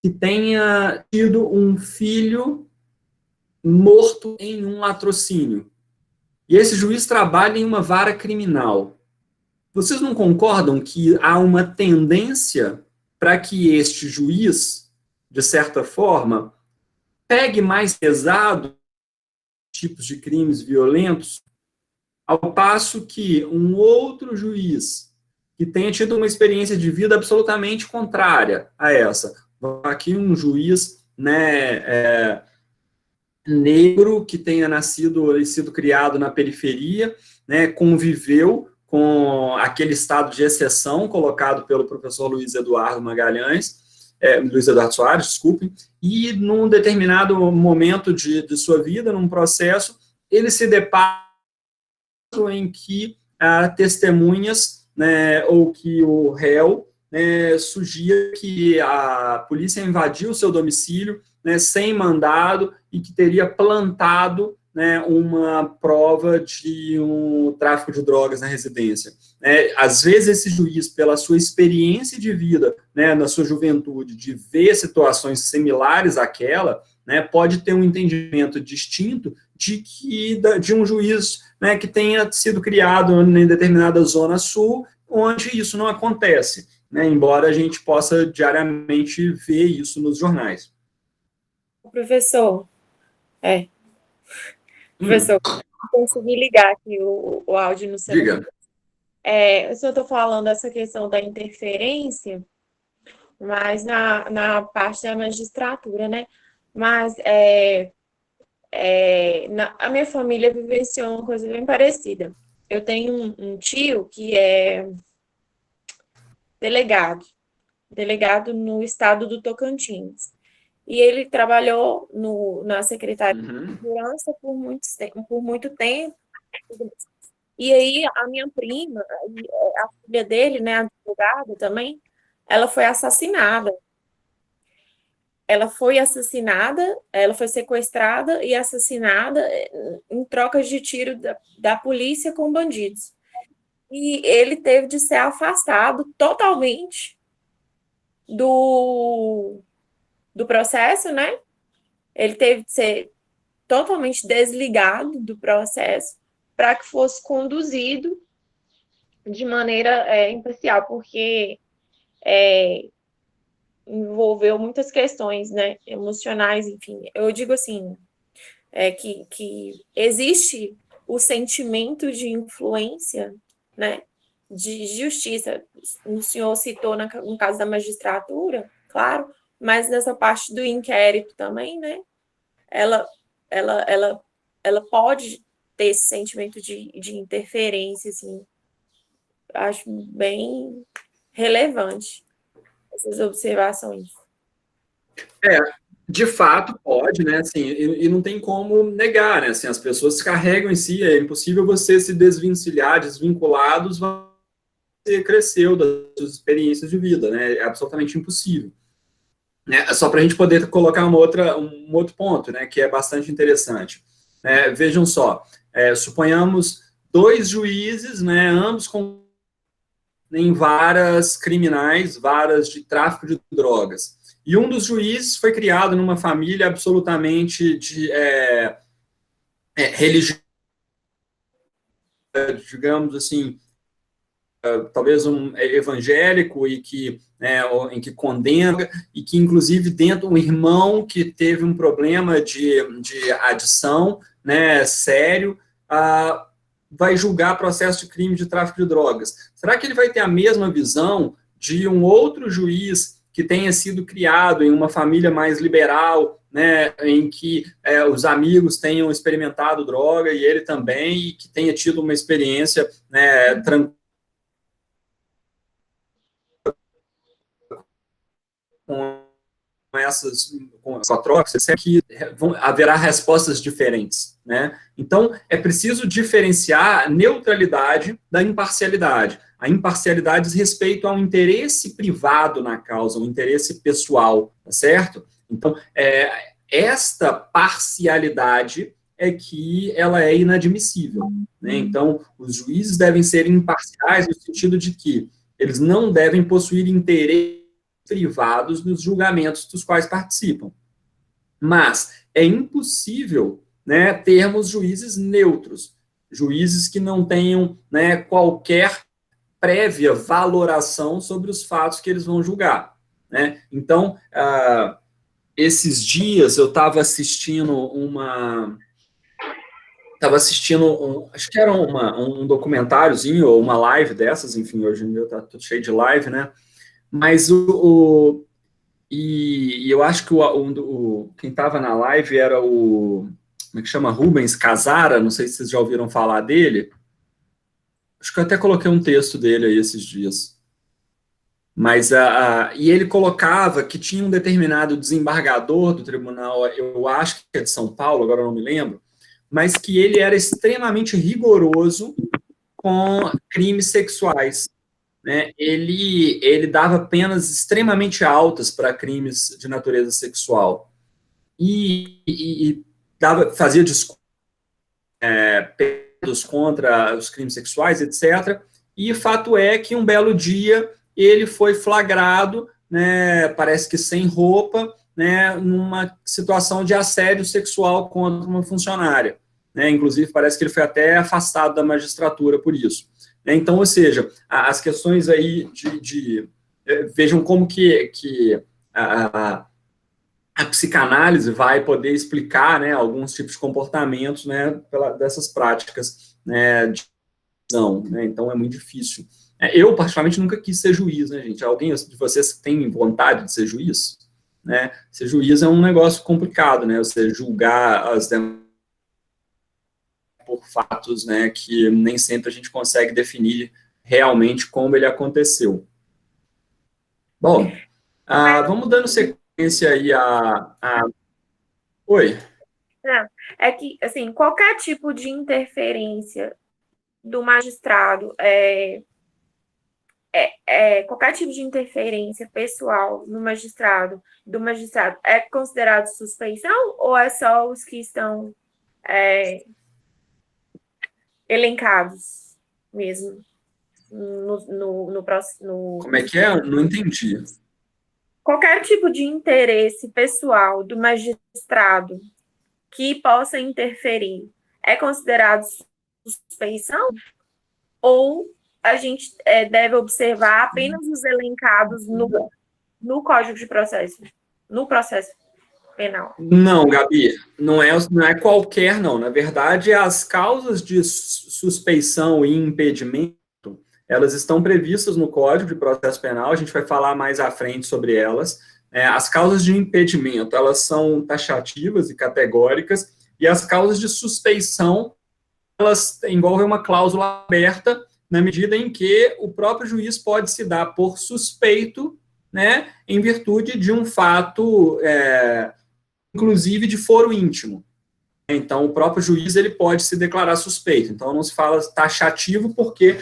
A: que tenha tido um filho morto em um latrocínio, e esse juiz trabalha em uma vara criminal. Vocês não concordam que há uma tendência para que este juiz, de certa forma, pegue mais pesado tipos de crimes violentos, ao passo que um outro juiz que tenha tido uma experiência de vida absolutamente contrária a essa, aqui um juiz, né, negro que tenha nascido e sido criado na periferia, né, conviveu com aquele estado de exceção colocado pelo professor Luiz Eduardo Soares, desculpem, e num determinado momento de sua vida, num processo, ele se depara em que testemunhas, né, ou que o réu, né, sugira que a polícia invadiu o seu domicílio, né, sem mandado e que teria plantado, né, uma prova de um tráfico de drogas na residência. Às vezes, esse juiz, pela sua experiência de vida, né, na sua juventude, de ver situações similares àquela, né, pode ter um entendimento distinto de um juiz, né, que tenha sido criado em determinada zona sul, onde isso não acontece, né, embora a gente possa diariamente ver isso nos jornais.
C: Professor, professor, consegui ligar aqui o áudio no celular.
A: Diga.
C: O senhor está falando essa questão da interferência, mas na parte da magistratura, né? Mas a minha família vivenciou uma coisa bem parecida. Eu tenho um tio que é delegado no estado do Tocantins. E ele trabalhou na Secretaria de Segurança por muito tempo. E aí, a minha prima, a filha dele, né, advogada também, ela foi assassinada. Ela foi sequestrada e assassinada em trocas de tiro da polícia com bandidos. E ele teve de ser afastado totalmente do processo, né? Ele teve de ser totalmente desligado do processo para que fosse conduzido de maneira imparcial, porque envolveu muitas questões, né, emocionais, enfim. Eu digo assim, que existe o sentimento de influência né, de justiça. O senhor citou no caso da magistratura, claro, mas nessa parte do inquérito também, né, ela pode ter esse sentimento de interferência, assim, acho bem relevante essas observações.
A: De fato, pode, né, assim, e não tem como negar, né, assim, as pessoas carregam em si, é impossível você se desvencilhar, desvinculados, você cresceu das suas experiências de vida, né, é absolutamente impossível. Né, só para a gente poder colocar um outro ponto, né, que é bastante interessante. Vejam só, suponhamos 2 juízes, né, ambos em varas criminais, varas de tráfico de drogas. E um dos juízes foi criado numa família absolutamente religiosa, digamos assim, talvez um evangélico e que em que condena e que inclusive dentro um irmão que teve um problema de adição, né, sério, vai julgar processo de crime de tráfico de drogas. Será que ele vai ter a mesma visão de um outro juiz que tenha sido criado em uma família mais liberal, né, em que os amigos tenham experimentado droga e ele também, e que tenha tido uma experiência, né, tranquila com a troca, você sabe que haverá respostas diferentes, né? Então, é preciso diferenciar a neutralidade da imparcialidade. A imparcialidade diz respeito ao interesse privado na causa, um interesse pessoal, tá certo? Então, esta parcialidade é que ela é inadmissível, né? Então, os juízes devem ser imparciais no sentido de que eles não devem possuir interesse privados nos julgamentos dos quais participam. Mas é impossível, né, termos juízes neutros, juízes que não tenham, né, qualquer prévia valoração sobre os fatos que eles vão julgar, né? Então, esses dias eu estava assistindo acho que era um documentáriozinho ou uma live dessas, enfim, hoje em dia está tudo cheio de live, né? Mas e eu acho que quem estava na live era como é que chama? Rubens Casara, não sei se vocês já ouviram falar dele. Acho que eu até coloquei um texto dele aí esses dias. Mas e ele colocava que tinha um determinado desembargador do tribunal, eu acho que é de São Paulo, agora eu não me lembro, mas que ele era extremamente rigoroso com crimes sexuais. Né, ele dava penas extremamente altas para crimes de natureza sexual e fazia discursos contra os crimes sexuais, etc. E fato é que um belo dia ele foi flagrado, né, parece que sem roupa, né, numa situação de assédio sexual contra uma funcionária. Né, inclusive, parece que ele foi até afastado da magistratura por isso. Então, ou seja, as questões aí vejam como que a psicanálise vai poder explicar, né, alguns tipos de comportamentos, né, dessas práticas, né, de visão, né, então é muito difícil. Eu, particularmente, nunca quis ser juiz, né, gente? Alguém de vocês tem vontade de ser juiz? Né? Ser juiz é um negócio complicado, né, você julgar as demais por fatos, né, que nem sempre a gente consegue definir realmente como ele aconteceu. Bom, vamos dando sequência aí Oi?
C: Não, é que, assim, qualquer tipo de interferência do magistrado, qualquer tipo de interferência pessoal do magistrado é considerado suspeição ou é só os que estão elencados mesmo no próximo.
A: Como é que é? Não entendi.
C: Qualquer tipo de interesse pessoal do magistrado que possa interferir é considerado suspeição? Ou a gente deve observar apenas os elencados no Código de Processo, no processo penal?
A: Não, Gabi, não é qualquer, não. Na verdade, as causas de suspeição e impedimento, elas estão previstas no Código de Processo Penal, a gente vai falar mais à frente sobre elas. As causas de impedimento, elas são taxativas e categóricas, e as causas de suspeição, elas envolvem uma cláusula aberta, na medida em que o próprio juiz pode se dar por suspeito, né, em virtude de um fato, inclusive de foro íntimo. Então, o próprio juiz ele pode se declarar suspeito. Então, não se fala taxativo porque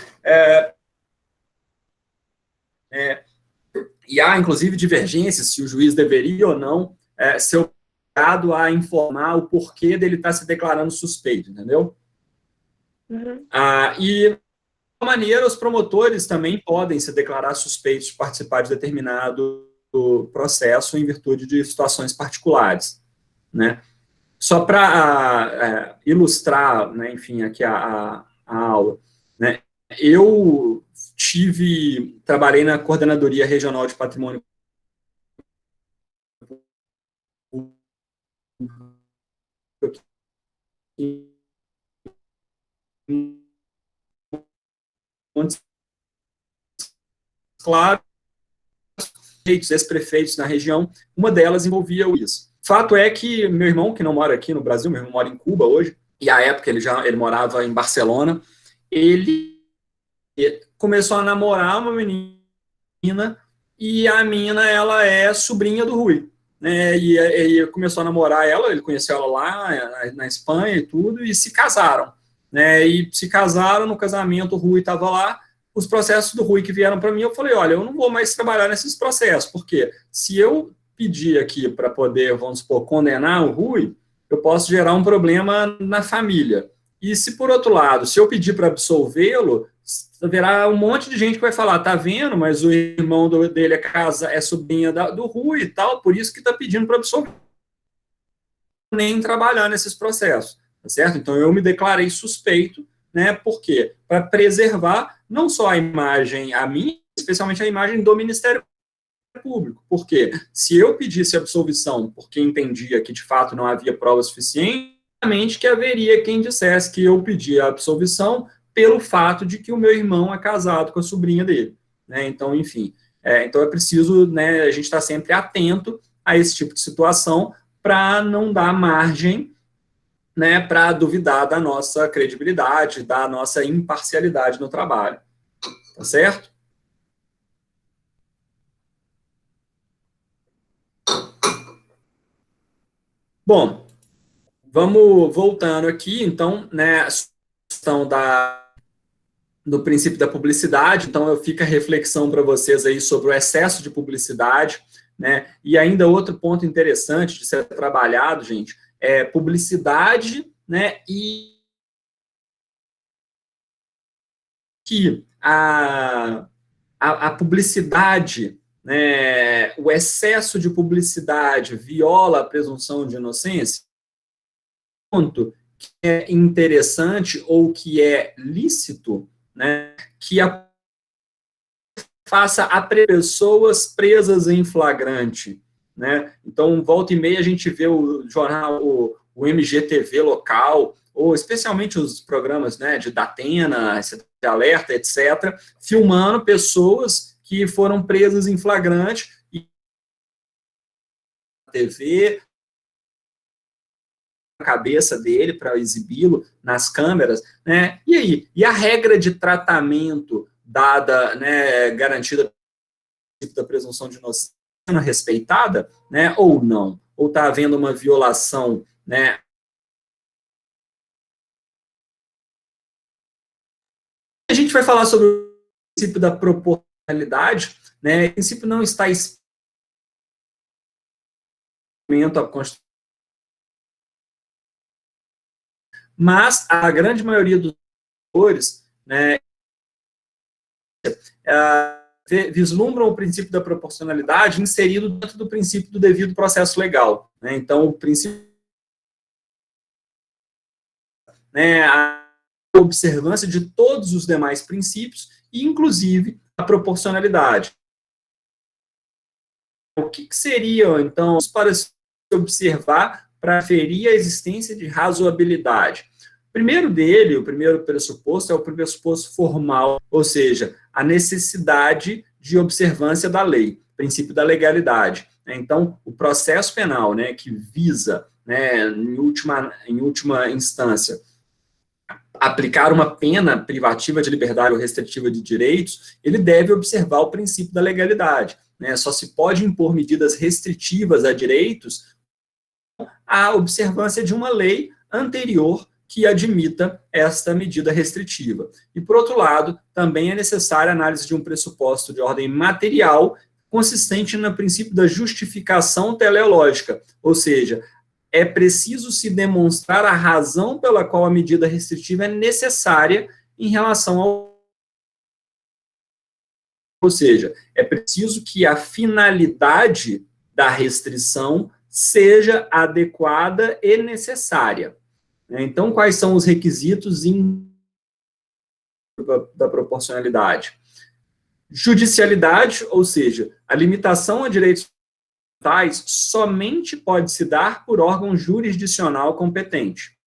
A: e há, inclusive, divergências se o juiz deveria ou não ser obrigado a informar o porquê dele estar se declarando suspeito, entendeu?
C: Uhum.
A: E, de alguma maneira, os promotores também podem se declarar suspeitos de participar de determinado processo em virtude de situações particulares, né? Só para ilustrar, né, enfim, aqui a aula, né, eu trabalhei na Coordenadoria Regional de Patrimônio claro, ex-prefeitos na região, uma delas envolvia o isso. Fato é que meu irmão, que não mora aqui no Brasil, meu irmão mora em Cuba hoje, e à época ele morava em Barcelona, ele começou a namorar uma menina, e a menina, ela é sobrinha do Rui, né, e começou a namorar ela, ele conheceu ela lá na Espanha e tudo, e se casaram, né, e se casaram, no casamento o Rui estava lá, os processos do Rui que vieram para mim, eu falei, olha, eu não vou mais trabalhar nesses processos, porque se eu pedir aqui para poder, vamos supor, condenar o Rui, eu posso gerar um problema na família. E se, por outro lado, se eu pedir para absolvê-lo, haverá um monte de gente que vai falar, tá vendo, mas o irmão dele é sobrinha do Rui e tal, por isso que está pedindo para absolver. Nem trabalhar nesses processos, tá certo? Então, eu me declarei suspeito, né, por quê? Para preservar não só a imagem, a minha, especialmente a imagem do Ministério Público, porque se eu pedisse absolvição porque entendia que de fato não havia prova suficiente, que haveria quem dissesse que eu pedi a absolvição pelo fato de que o meu irmão é casado com a sobrinha dele, né? Então, enfim, então é preciso, né, a gente estar sempre atento a esse tipo de situação para não dar margem, né, para duvidar da nossa credibilidade, da nossa imparcialidade no trabalho, tá certo? Bom, vamos voltando aqui, então, né, a questão do princípio da publicidade, então eu fico a reflexão para vocês aí sobre o excesso de publicidade, né, e ainda outro ponto interessante de ser trabalhado, gente, é publicidade, né, e que a publicidade, né, o excesso de publicidade viola a presunção de inocência, ponto que é interessante ou que é lícito, né, que faça a pessoas presas em flagrante, né? Então, volta e meia a gente vê o jornal, o MGTV local, ou especialmente os programas, né, de Datena, de Alerta, etc., filmando pessoas que foram presas em flagrante e TV a cabeça dele para exibi-lo nas câmeras, né? E aí? E a regra de tratamento dada, né, garantida da presunção de inocência respeitada, né, ou não? Ou está havendo uma violação, né? A gente vai falar sobre o princípio da proporcionalidade, né? O princípio não está a Constituição, mas a grande maioria dos autores, né, vislumbram o princípio da proporcionalidade inserido dentro do princípio do devido processo legal, né? Então, o princípio, né, a observância de todos os demais princípios, inclusive a proporcionalidade. O que seria, então, para se observar para aferir a existência de razoabilidade? O primeiro pressuposto é o pressuposto formal, ou seja, a necessidade de observância da lei, princípio da legalidade. Então, o processo penal, né, que visa, né, em última instância, aplicar uma pena privativa de liberdade ou restritiva de direitos, ele deve observar o princípio da legalidade, né? Só se pode impor medidas restritivas a direitos à observância de uma lei anterior que admita esta medida restritiva. E, por outro lado, também é necessária a análise de um pressuposto de ordem material consistente no princípio da justificação teleológica, ou seja, é preciso se demonstrar a razão pela qual a medida restritiva é necessária em relação ao... Ou seja, é preciso que a finalidade da restrição seja adequada e necessária. Então, quais são os requisitos da proporcionalidade? Judicialidade, ou seja, a limitação a direitos fundamentais somente pode se dar por órgão jurisdicional competente.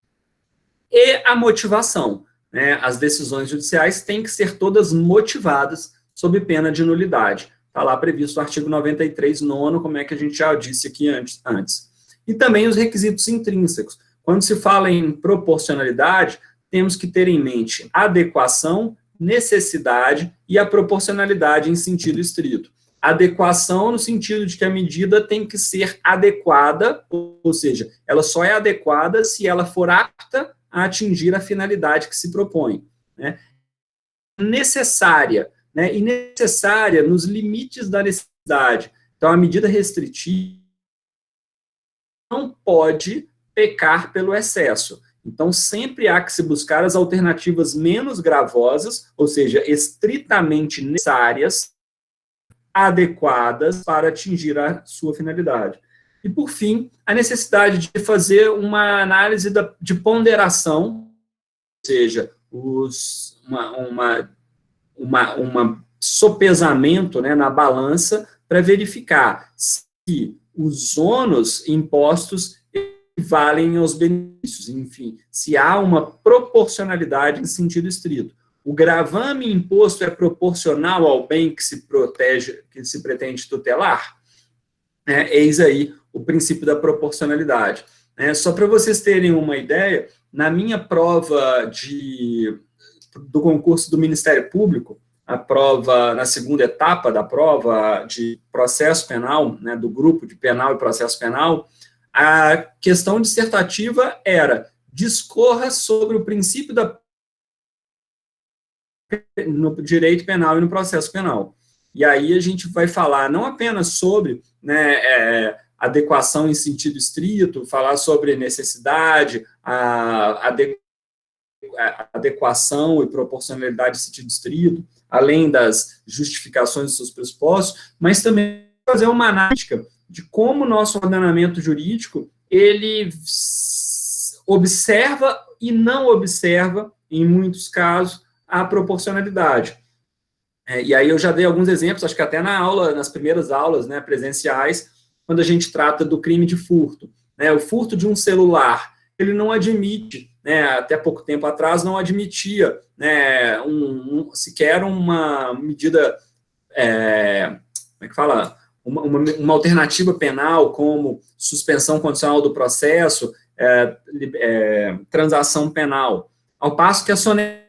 A: E a motivação, né? As decisões judiciais têm que ser todas motivadas sob pena de nulidade. Está lá previsto o artigo 93, nono, como é que a gente já disse aqui antes. E também os requisitos intrínsecos. Quando se fala em proporcionalidade, temos que ter em mente adequação, necessidade e a proporcionalidade em sentido estrito. Adequação no sentido de que a medida tem que ser adequada, ou seja, ela só é adequada se ela for apta a atingir a finalidade que se propõe, né? Necessária, né? E necessária nos limites da necessidade. Então, a medida restritiva não pode pecar pelo excesso. Então, sempre há que se buscar as alternativas menos gravosas, ou seja, estritamente necessárias, adequadas para atingir a sua finalidade. E, por fim, a necessidade de fazer uma análise de ponderação, ou seja, uma sopesamento, né, na balança para verificar se os ônus impostos valem aos benefícios, enfim, se há uma proporcionalidade em sentido estrito. O gravame imposto é proporcional ao bem que se protege, que se pretende tutelar? Eis aí o princípio da proporcionalidade. Só para vocês terem uma ideia, na minha prova do concurso do Ministério Público, a prova, na segunda etapa da prova de processo penal, né, do grupo de penal e processo penal, a questão dissertativa era: discorra sobre o princípio no direito penal e no processo penal. E aí a gente vai falar não apenas sobre, né, adequação em sentido estrito, falar sobre necessidade, adequação e proporcionalidade em sentido estrito, além das justificações dos seus pressupostos, mas também fazer uma análise de como o nosso ordenamento jurídico, ele observa e não observa, em muitos casos, a proporcionalidade. E aí eu já dei alguns exemplos, acho que até nas primeiras aulas, né, presenciais, quando a gente trata do crime de furto. Né, o furto de um celular, ele não admite, né, até pouco tempo atrás, não admitia, né, sequer uma medida, como é que fala? Uma alternativa penal, como suspensão condicional do processo, transação penal. Ao passo que a sonegação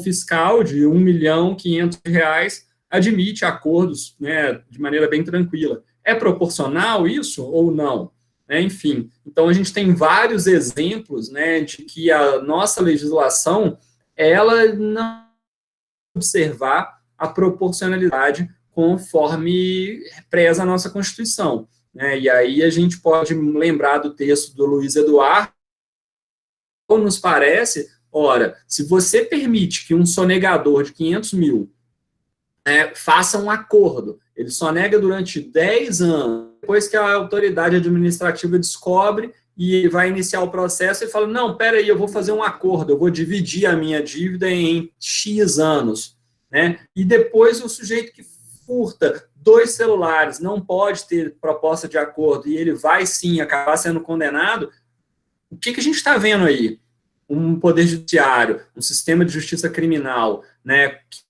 A: fiscal de R$1.500.000 admite acordos, né, de maneira bem tranquila. É proporcional isso ou não? Enfim, então a gente tem vários exemplos, né, de que a nossa legislação, ela não observar a proporcionalidade conforme preza a nossa Constituição. Né? E aí a gente pode lembrar do texto do Luiz Eduardo, como nos parece, ora, se você permite que um sonegador de 500 mil faça um acordo, ele sonega durante 10 anos, depois que a autoridade administrativa descobre e vai iniciar o processo, ele fala, não, peraí, eu vou fazer um acordo, eu vou dividir a minha dívida em X anos. Né? E depois o sujeito que furta 2 celulares não pode ter proposta de acordo e ele vai sim acabar sendo condenado. O que a gente está vendo aí? um poder judiciário, um sistema de justiça criminal, né, que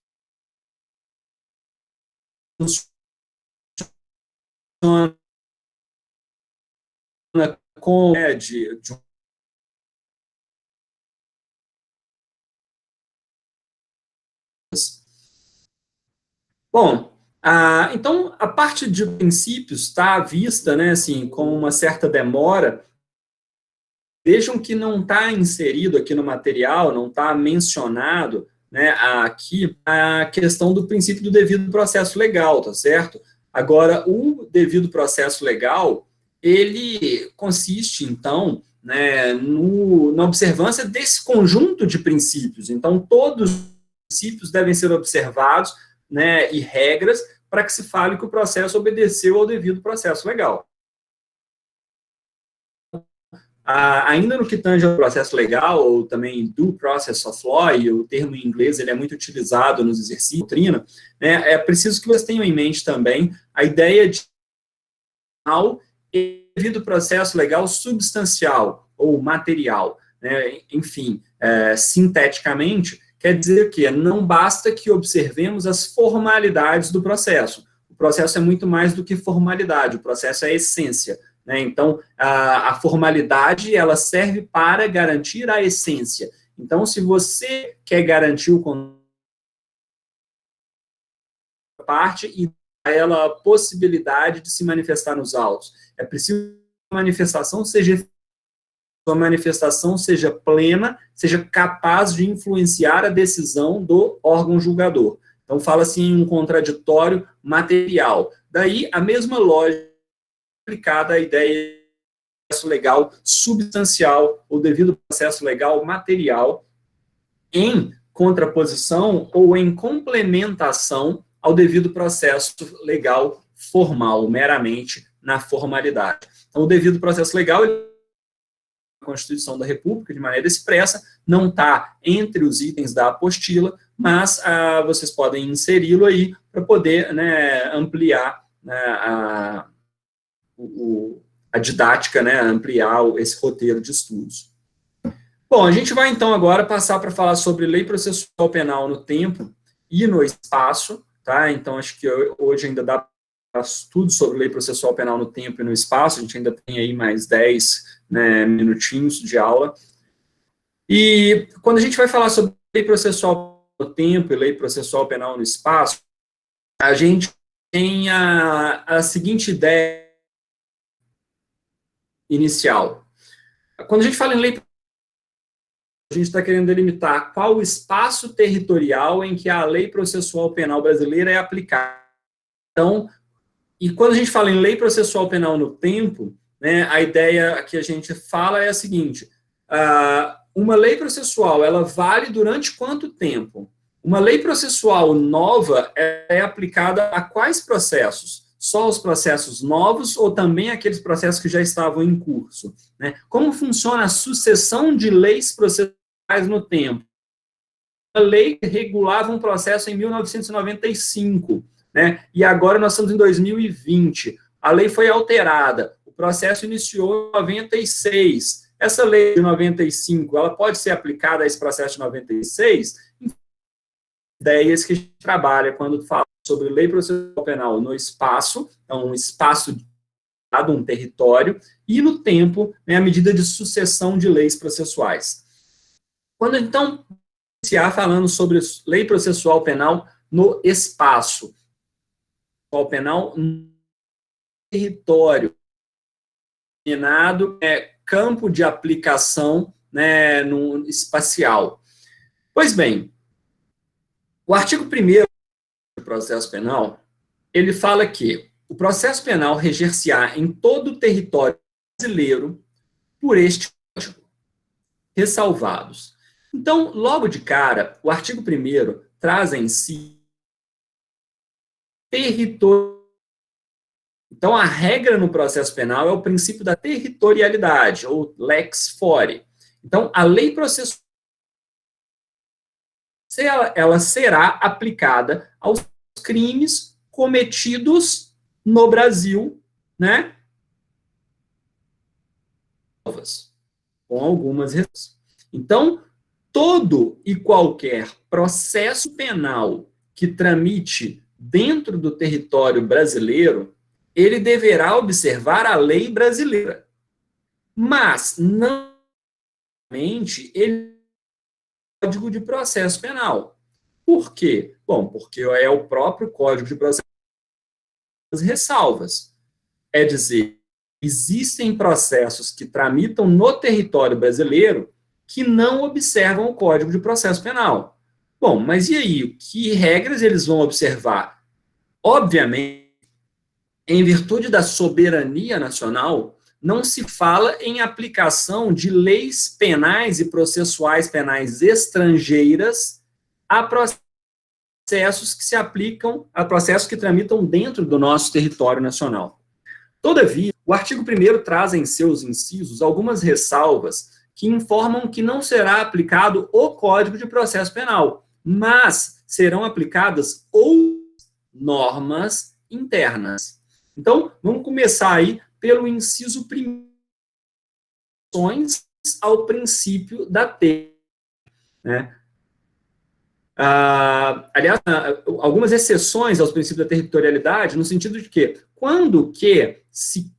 A: funciona com bom, então a parte de princípios está vista, né, assim, com uma certa demora. Vejam que não está inserido aqui no material, não está mencionado, né, aqui a questão do princípio do devido processo legal, tá certo? Agora, o devido processo legal, ele consiste, então, né, na observância desse conjunto de princípios. Então, todos os princípios devem ser observados, né, e regras para que se fale que o processo obedeceu ao devido processo legal. Ainda no que tange ao processo legal, ou também due process of law, e o termo em inglês ele é muito utilizado nos exercícios de doutrina, né, é preciso que vocês tenham em mente também a ideia de devido processo legal substancial ou material, né, enfim, sinteticamente, quer dizer que não basta que observemos as formalidades do processo. O processo é muito mais do que formalidade, o processo é essência. Né? Então, a formalidade, ela serve para garantir a essência. Então, se você quer garantir o parte e dar ela a possibilidade de se manifestar nos autos, é preciso que a manifestação seja plena, seja capaz de influenciar a decisão do órgão julgador. Então, fala-se em um contraditório material. Daí, a mesma lógica aplicada à ideia de processo legal substancial ou devido processo legal material em contraposição ou em complementação ao devido processo legal formal, meramente na formalidade. Então, o devido processo legal, a Constituição da República, de maneira expressa, não está entre os itens da apostila, mas vocês podem inseri-lo aí para poder, né, ampliar, né, a didática, né, ampliar esse roteiro de estudos. Bom, a gente vai então agora passar para falar sobre lei processual penal no tempo e no espaço, tá? Então acho que hoje ainda dá tudo sobre lei processual penal no tempo e no espaço, a gente ainda tem aí mais 10, né, minutinhos de aula. E quando a gente vai falar sobre lei processual no tempo e lei processual penal no espaço, a gente tem a seguinte ideia inicial. Quando a gente fala em lei, a gente está querendo delimitar qual o espaço territorial em que a lei processual penal brasileira é aplicada. Então, e quando a gente fala em lei processual penal no tempo, né, a ideia que a gente fala é a seguinte: uma lei processual, ela vale durante quanto tempo? Uma lei processual nova é aplicada a quais processos? Só os processos novos ou também aqueles processos que já estavam em curso? Né? Como funciona a sucessão de leis processuais no tempo? A lei regulava um processo em 1995, né? E agora nós estamos em 2020. A lei foi alterada, o processo iniciou em 96. Essa lei de 95, ela pode ser aplicada a esse processo de 96? Ideias que a gente trabalha quando fala sobre lei processual penal no espaço, então um espaço dado, um território, e no tempo, né, a medida de sucessão de leis processuais. Quando, então, iniciar falando sobre lei processual penal no espaço, penal no território, denominado campo de aplicação, né, no espacial. Pois bem, o artigo 1º do processo penal, ele fala que o processo penal reger-se-á em todo o território brasileiro por este código, ressalvados. Então, logo de cara, o artigo 1º traz em si território. Então, a regra no processo penal é o princípio da territorialidade, ou lex fori. Então, a lei processual ela será aplicada aos crimes cometidos no Brasil, né? Com algumas ressalvas. Então, todo e qualquer processo penal que tramite dentro do território brasileiro, ele deverá observar a lei brasileira. Mas, não somente ele é o Código de Processo Penal. Por quê? Bom, porque é o próprio Código de Processo Penal ressalvas. É dizer, existem processos que tramitam no território brasileiro que não observam o Código de Processo Penal. Bom, mas e aí? Que regras eles vão observar? Obviamente, em virtude da soberania nacional, não se fala em aplicação de leis penais e processuais penais estrangeiras a processos que se aplicam, a processos que tramitam dentro do nosso território nacional. Todavia, o artigo 1º traz em seus incisos algumas ressalvas que informam que não será aplicado o Código de Processo Penal, mas serão aplicadas outras normas internas. Então, vamos começar aí pelo inciso 1º, ao princípio da TEI, né? Aliás, algumas exceções aos princípios da territorialidade, no sentido de que, quando que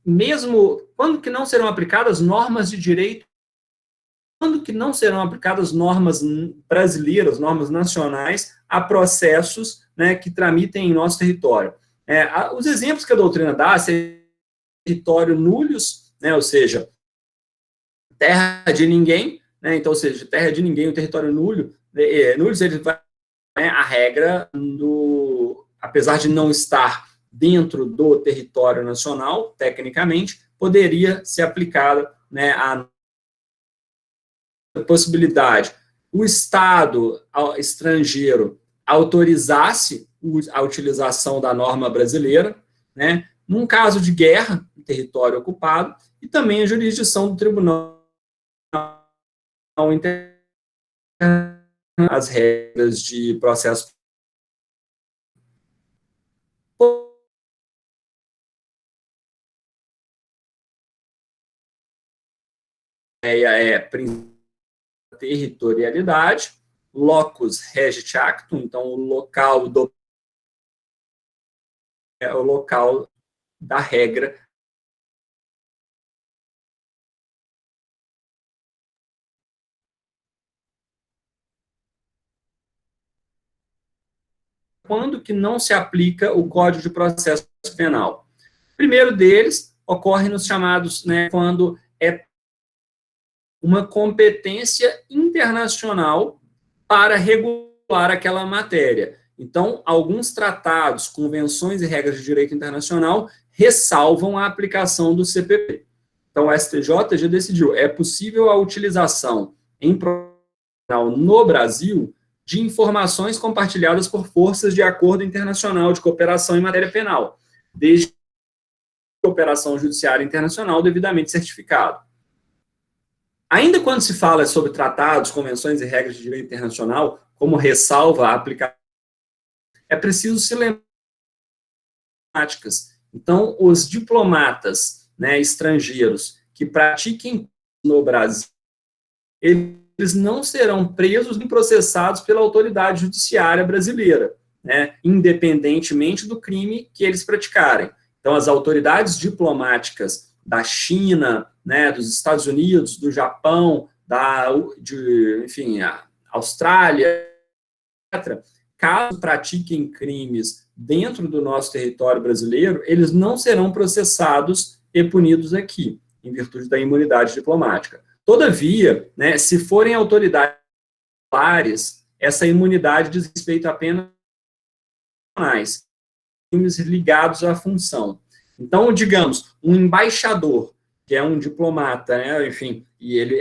A: não serão aplicadas normas de direito, quando que não serão aplicadas normas brasileiras, normas nacionais, a processos, né, que tramitem em nosso território. Os exemplos que a doutrina dá, território nullius, né, ou seja, terra de ninguém, né, então, ou seja, terra de ninguém, o território nullius, ele vai, né, a regra apesar de não estar dentro do território nacional, tecnicamente, poderia ser aplicada, né, a possibilidade, o Estado estrangeiro autorizasse a utilização da norma brasileira, né, num caso de guerra em território ocupado, e também a jurisdição do Tribunal Internacional, as regras de processo territorialidade, locus regit actum, então o local é o local da regra. Quando que não se aplica o Código de Processo Penal? O primeiro deles ocorre nos chamados, né, quando é uma competência internacional para regular aquela matéria. Então, alguns tratados, convenções e regras de direito internacional ressalvam a aplicação do CPP. Então, o STJ já decidiu, é possível a utilização em no Brasil de informações compartilhadas por forças de acordo internacional de cooperação em matéria penal, desde cooperação judiciária internacional devidamente certificado. Ainda quando se fala sobre tratados, convenções e regras de direito internacional, como ressalva a aplicação, é preciso se lembrar práticas. Então, os diplomatas, né, estrangeiros que pratiquem no Brasil, eles não serão presos nem processados pela autoridade judiciária brasileira, né, independentemente do crime que eles praticarem. Então, as autoridades diplomáticas da China, né, dos Estados Unidos, do Japão, enfim, a Austrália, etc., caso pratiquem crimes dentro do nosso território brasileiro, eles não serão processados e punidos aqui, em virtude da imunidade diplomática. Todavia, né, se forem autoridades regulares, essa imunidade diz respeito apenas a crimes ligados à função. Então, digamos, um embaixador, que é um diplomata, né, enfim, e ele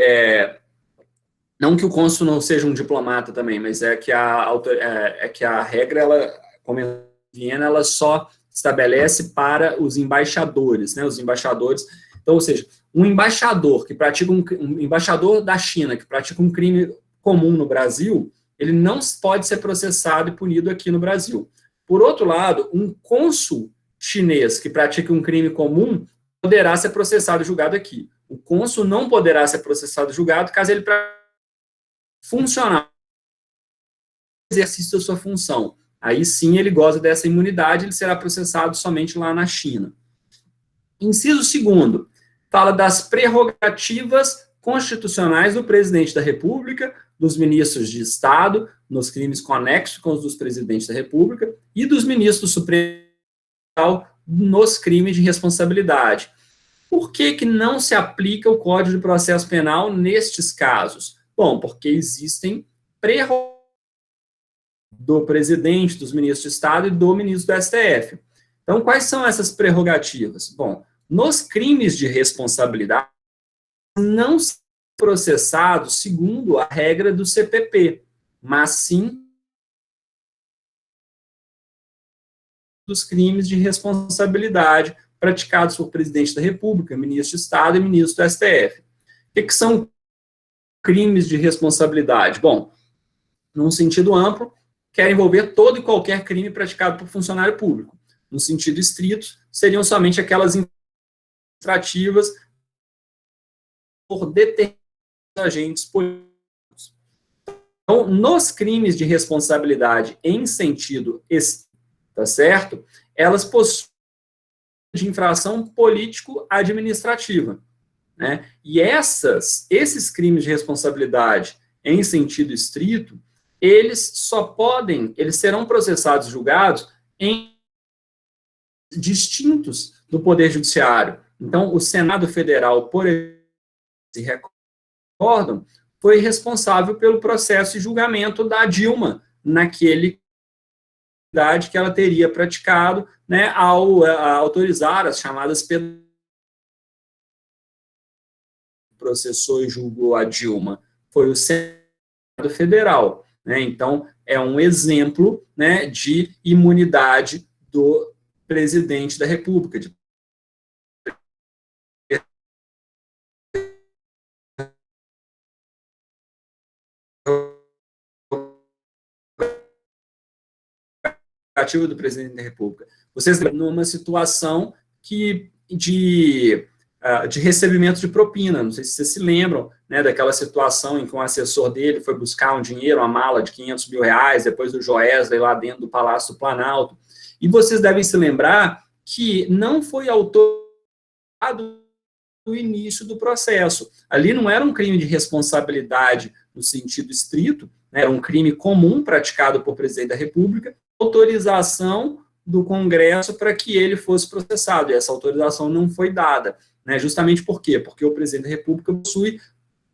A: não que o cônsul não seja um diplomata também, mas é que a regra, ela, como em Viena, ela só estabelece para os embaixadores, né, os embaixadores. Então, ou seja, um embaixador que pratica um embaixador da China que pratica um crime comum no Brasil, ele não pode ser processado e punido aqui no Brasil. Por outro lado, um cônsul chinês que pratica um crime comum poderá ser processado e julgado aqui. O cônsul não poderá ser processado e julgado caso ele pratique funcional exercício da sua função. Aí sim ele goza dessa imunidade, ele será processado somente lá na China. Inciso 2º, fala das prerrogativas constitucionais do presidente da República, dos ministros de Estado, nos crimes conexos com os dos presidentes da República, e dos ministros do Supremo nos crimes de responsabilidade. Por que não se aplica o Código de Processo Penal nestes casos? Bom, porque existem prerrogativas do presidente, dos ministros de Estado e do ministro do STF. Então, quais são essas prerrogativas? Bom, nos crimes de responsabilidade, não são processados segundo a regra do CPP, mas sim dos crimes de responsabilidade praticados por presidente da República, ministro de Estado e ministro do STF. O que são crimes de responsabilidade? Bom, num sentido amplo, quer envolver todo e qualquer crime praticado por funcionário público. No sentido estrito, seriam somente aquelas administrativas por determinados agentes políticos. Então, nos crimes de responsabilidade em sentido estrito, tá certo? Elas possuem de infração político-administrativa, né? E esses crimes de responsabilidade em sentido estrito, eles serão processados e julgados em distintos do Poder Judiciário. Então, o Senado Federal, por exemplo, se recordam, foi responsável pelo processo e julgamento da Dilma, naquele que ela teria praticado, né, ao autorizar as chamadas processou e julgou a Dilma. Foi o Senado Federal, né? Então, é um exemplo, né, de imunidade do presidente da República, de ativo do presidente da República. Vocês numa situação de recebimento de propina, não sei se vocês se lembram, né, daquela situação em que um assessor dele foi buscar um dinheiro, uma mala de 500 mil reais, depois do Joesley lá dentro do Palácio do Planalto, e vocês devem se lembrar que não foi autorizado no início do processo. Ali não era um crime de responsabilidade no sentido estrito, né, era um crime comum praticado por presidente da República, autorização do Congresso para que ele fosse processado, e essa autorização não foi dada, né, justamente por quê? Porque o presidente da República possui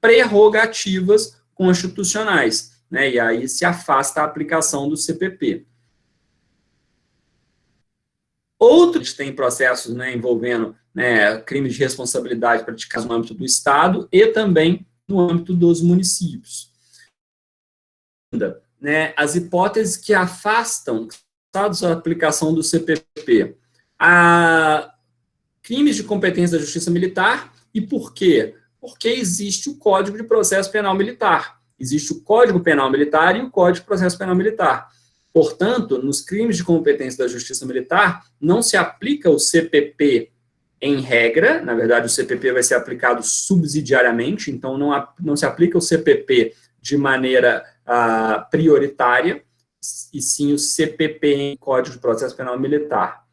A: prerrogativas constitucionais, né, e aí se afasta a aplicação do CPP. Outros têm processos, né, envolvendo, né, crimes de responsabilidade praticados no âmbito do Estado e também no âmbito dos municípios. Né, as hipóteses que afastam a aplicação do CPP, crimes de competência da Justiça Militar. E por quê? Porque existe o Código de Processo Penal Militar. Existe o Código Penal Militar e o Código de Processo Penal Militar. Portanto, nos crimes de competência da Justiça Militar, não se aplica o CPP em regra, na verdade o CPP vai ser aplicado subsidiariamente, então não se aplica o CPP de maneira prioritária, e sim o CPP em Código de Processo Penal Militar.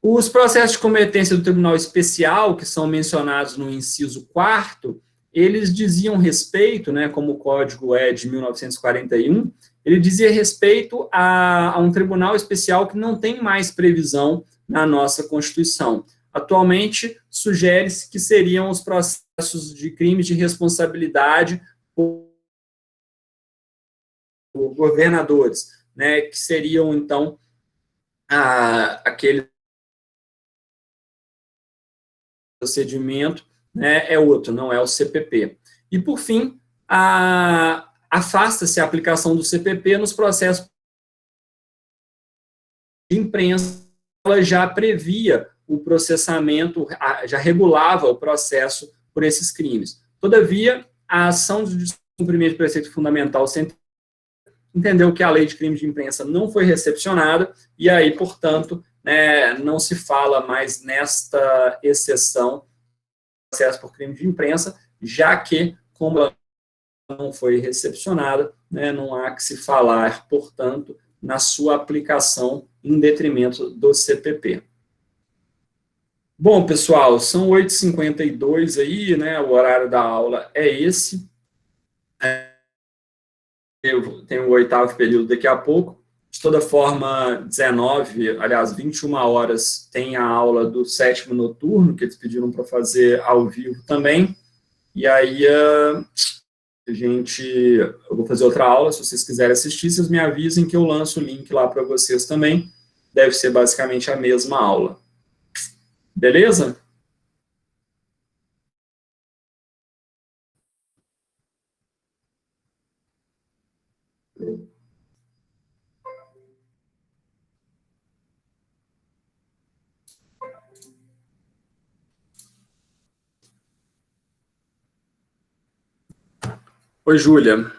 A: Os processos de competência do Tribunal Especial, que são mencionados no inciso 4º, eles diziam respeito, né, como o Código é de 1941, ele dizia respeito a um tribunal especial que não tem mais previsão na nossa Constituição. Atualmente, sugere-se que seriam os processos de crimes de responsabilidade por governadores, né, que seriam, então, aquele procedimento, né, é outro, não é o CPP. E, por fim, afasta-se a aplicação do CPP nos processos de imprensa. Ela já previa o processamento, já regulava o processo por esses crimes. Todavia, a ação de descumprimento de preceito fundamental entendeu que a lei de crime de imprensa não foi recepcionada, e aí, portanto, né, não se fala mais nesta exceção do processo por crime de imprensa, já que, como não foi recepcionada, né, não há que se falar, portanto, na sua aplicação em detrimento do CPP. Bom, pessoal, são 8h52 aí, né, o horário da aula é esse. Eu tenho o 8º período daqui a pouco. De toda forma, 21 horas, tem a aula do 7º noturno, que eles pediram para fazer ao vivo também. E aí, eu vou fazer outra aula, se vocês quiserem assistir, vocês me avisem que eu lanço o link lá para vocês também. Deve ser basicamente a mesma aula. Beleza? Oi, Júlia.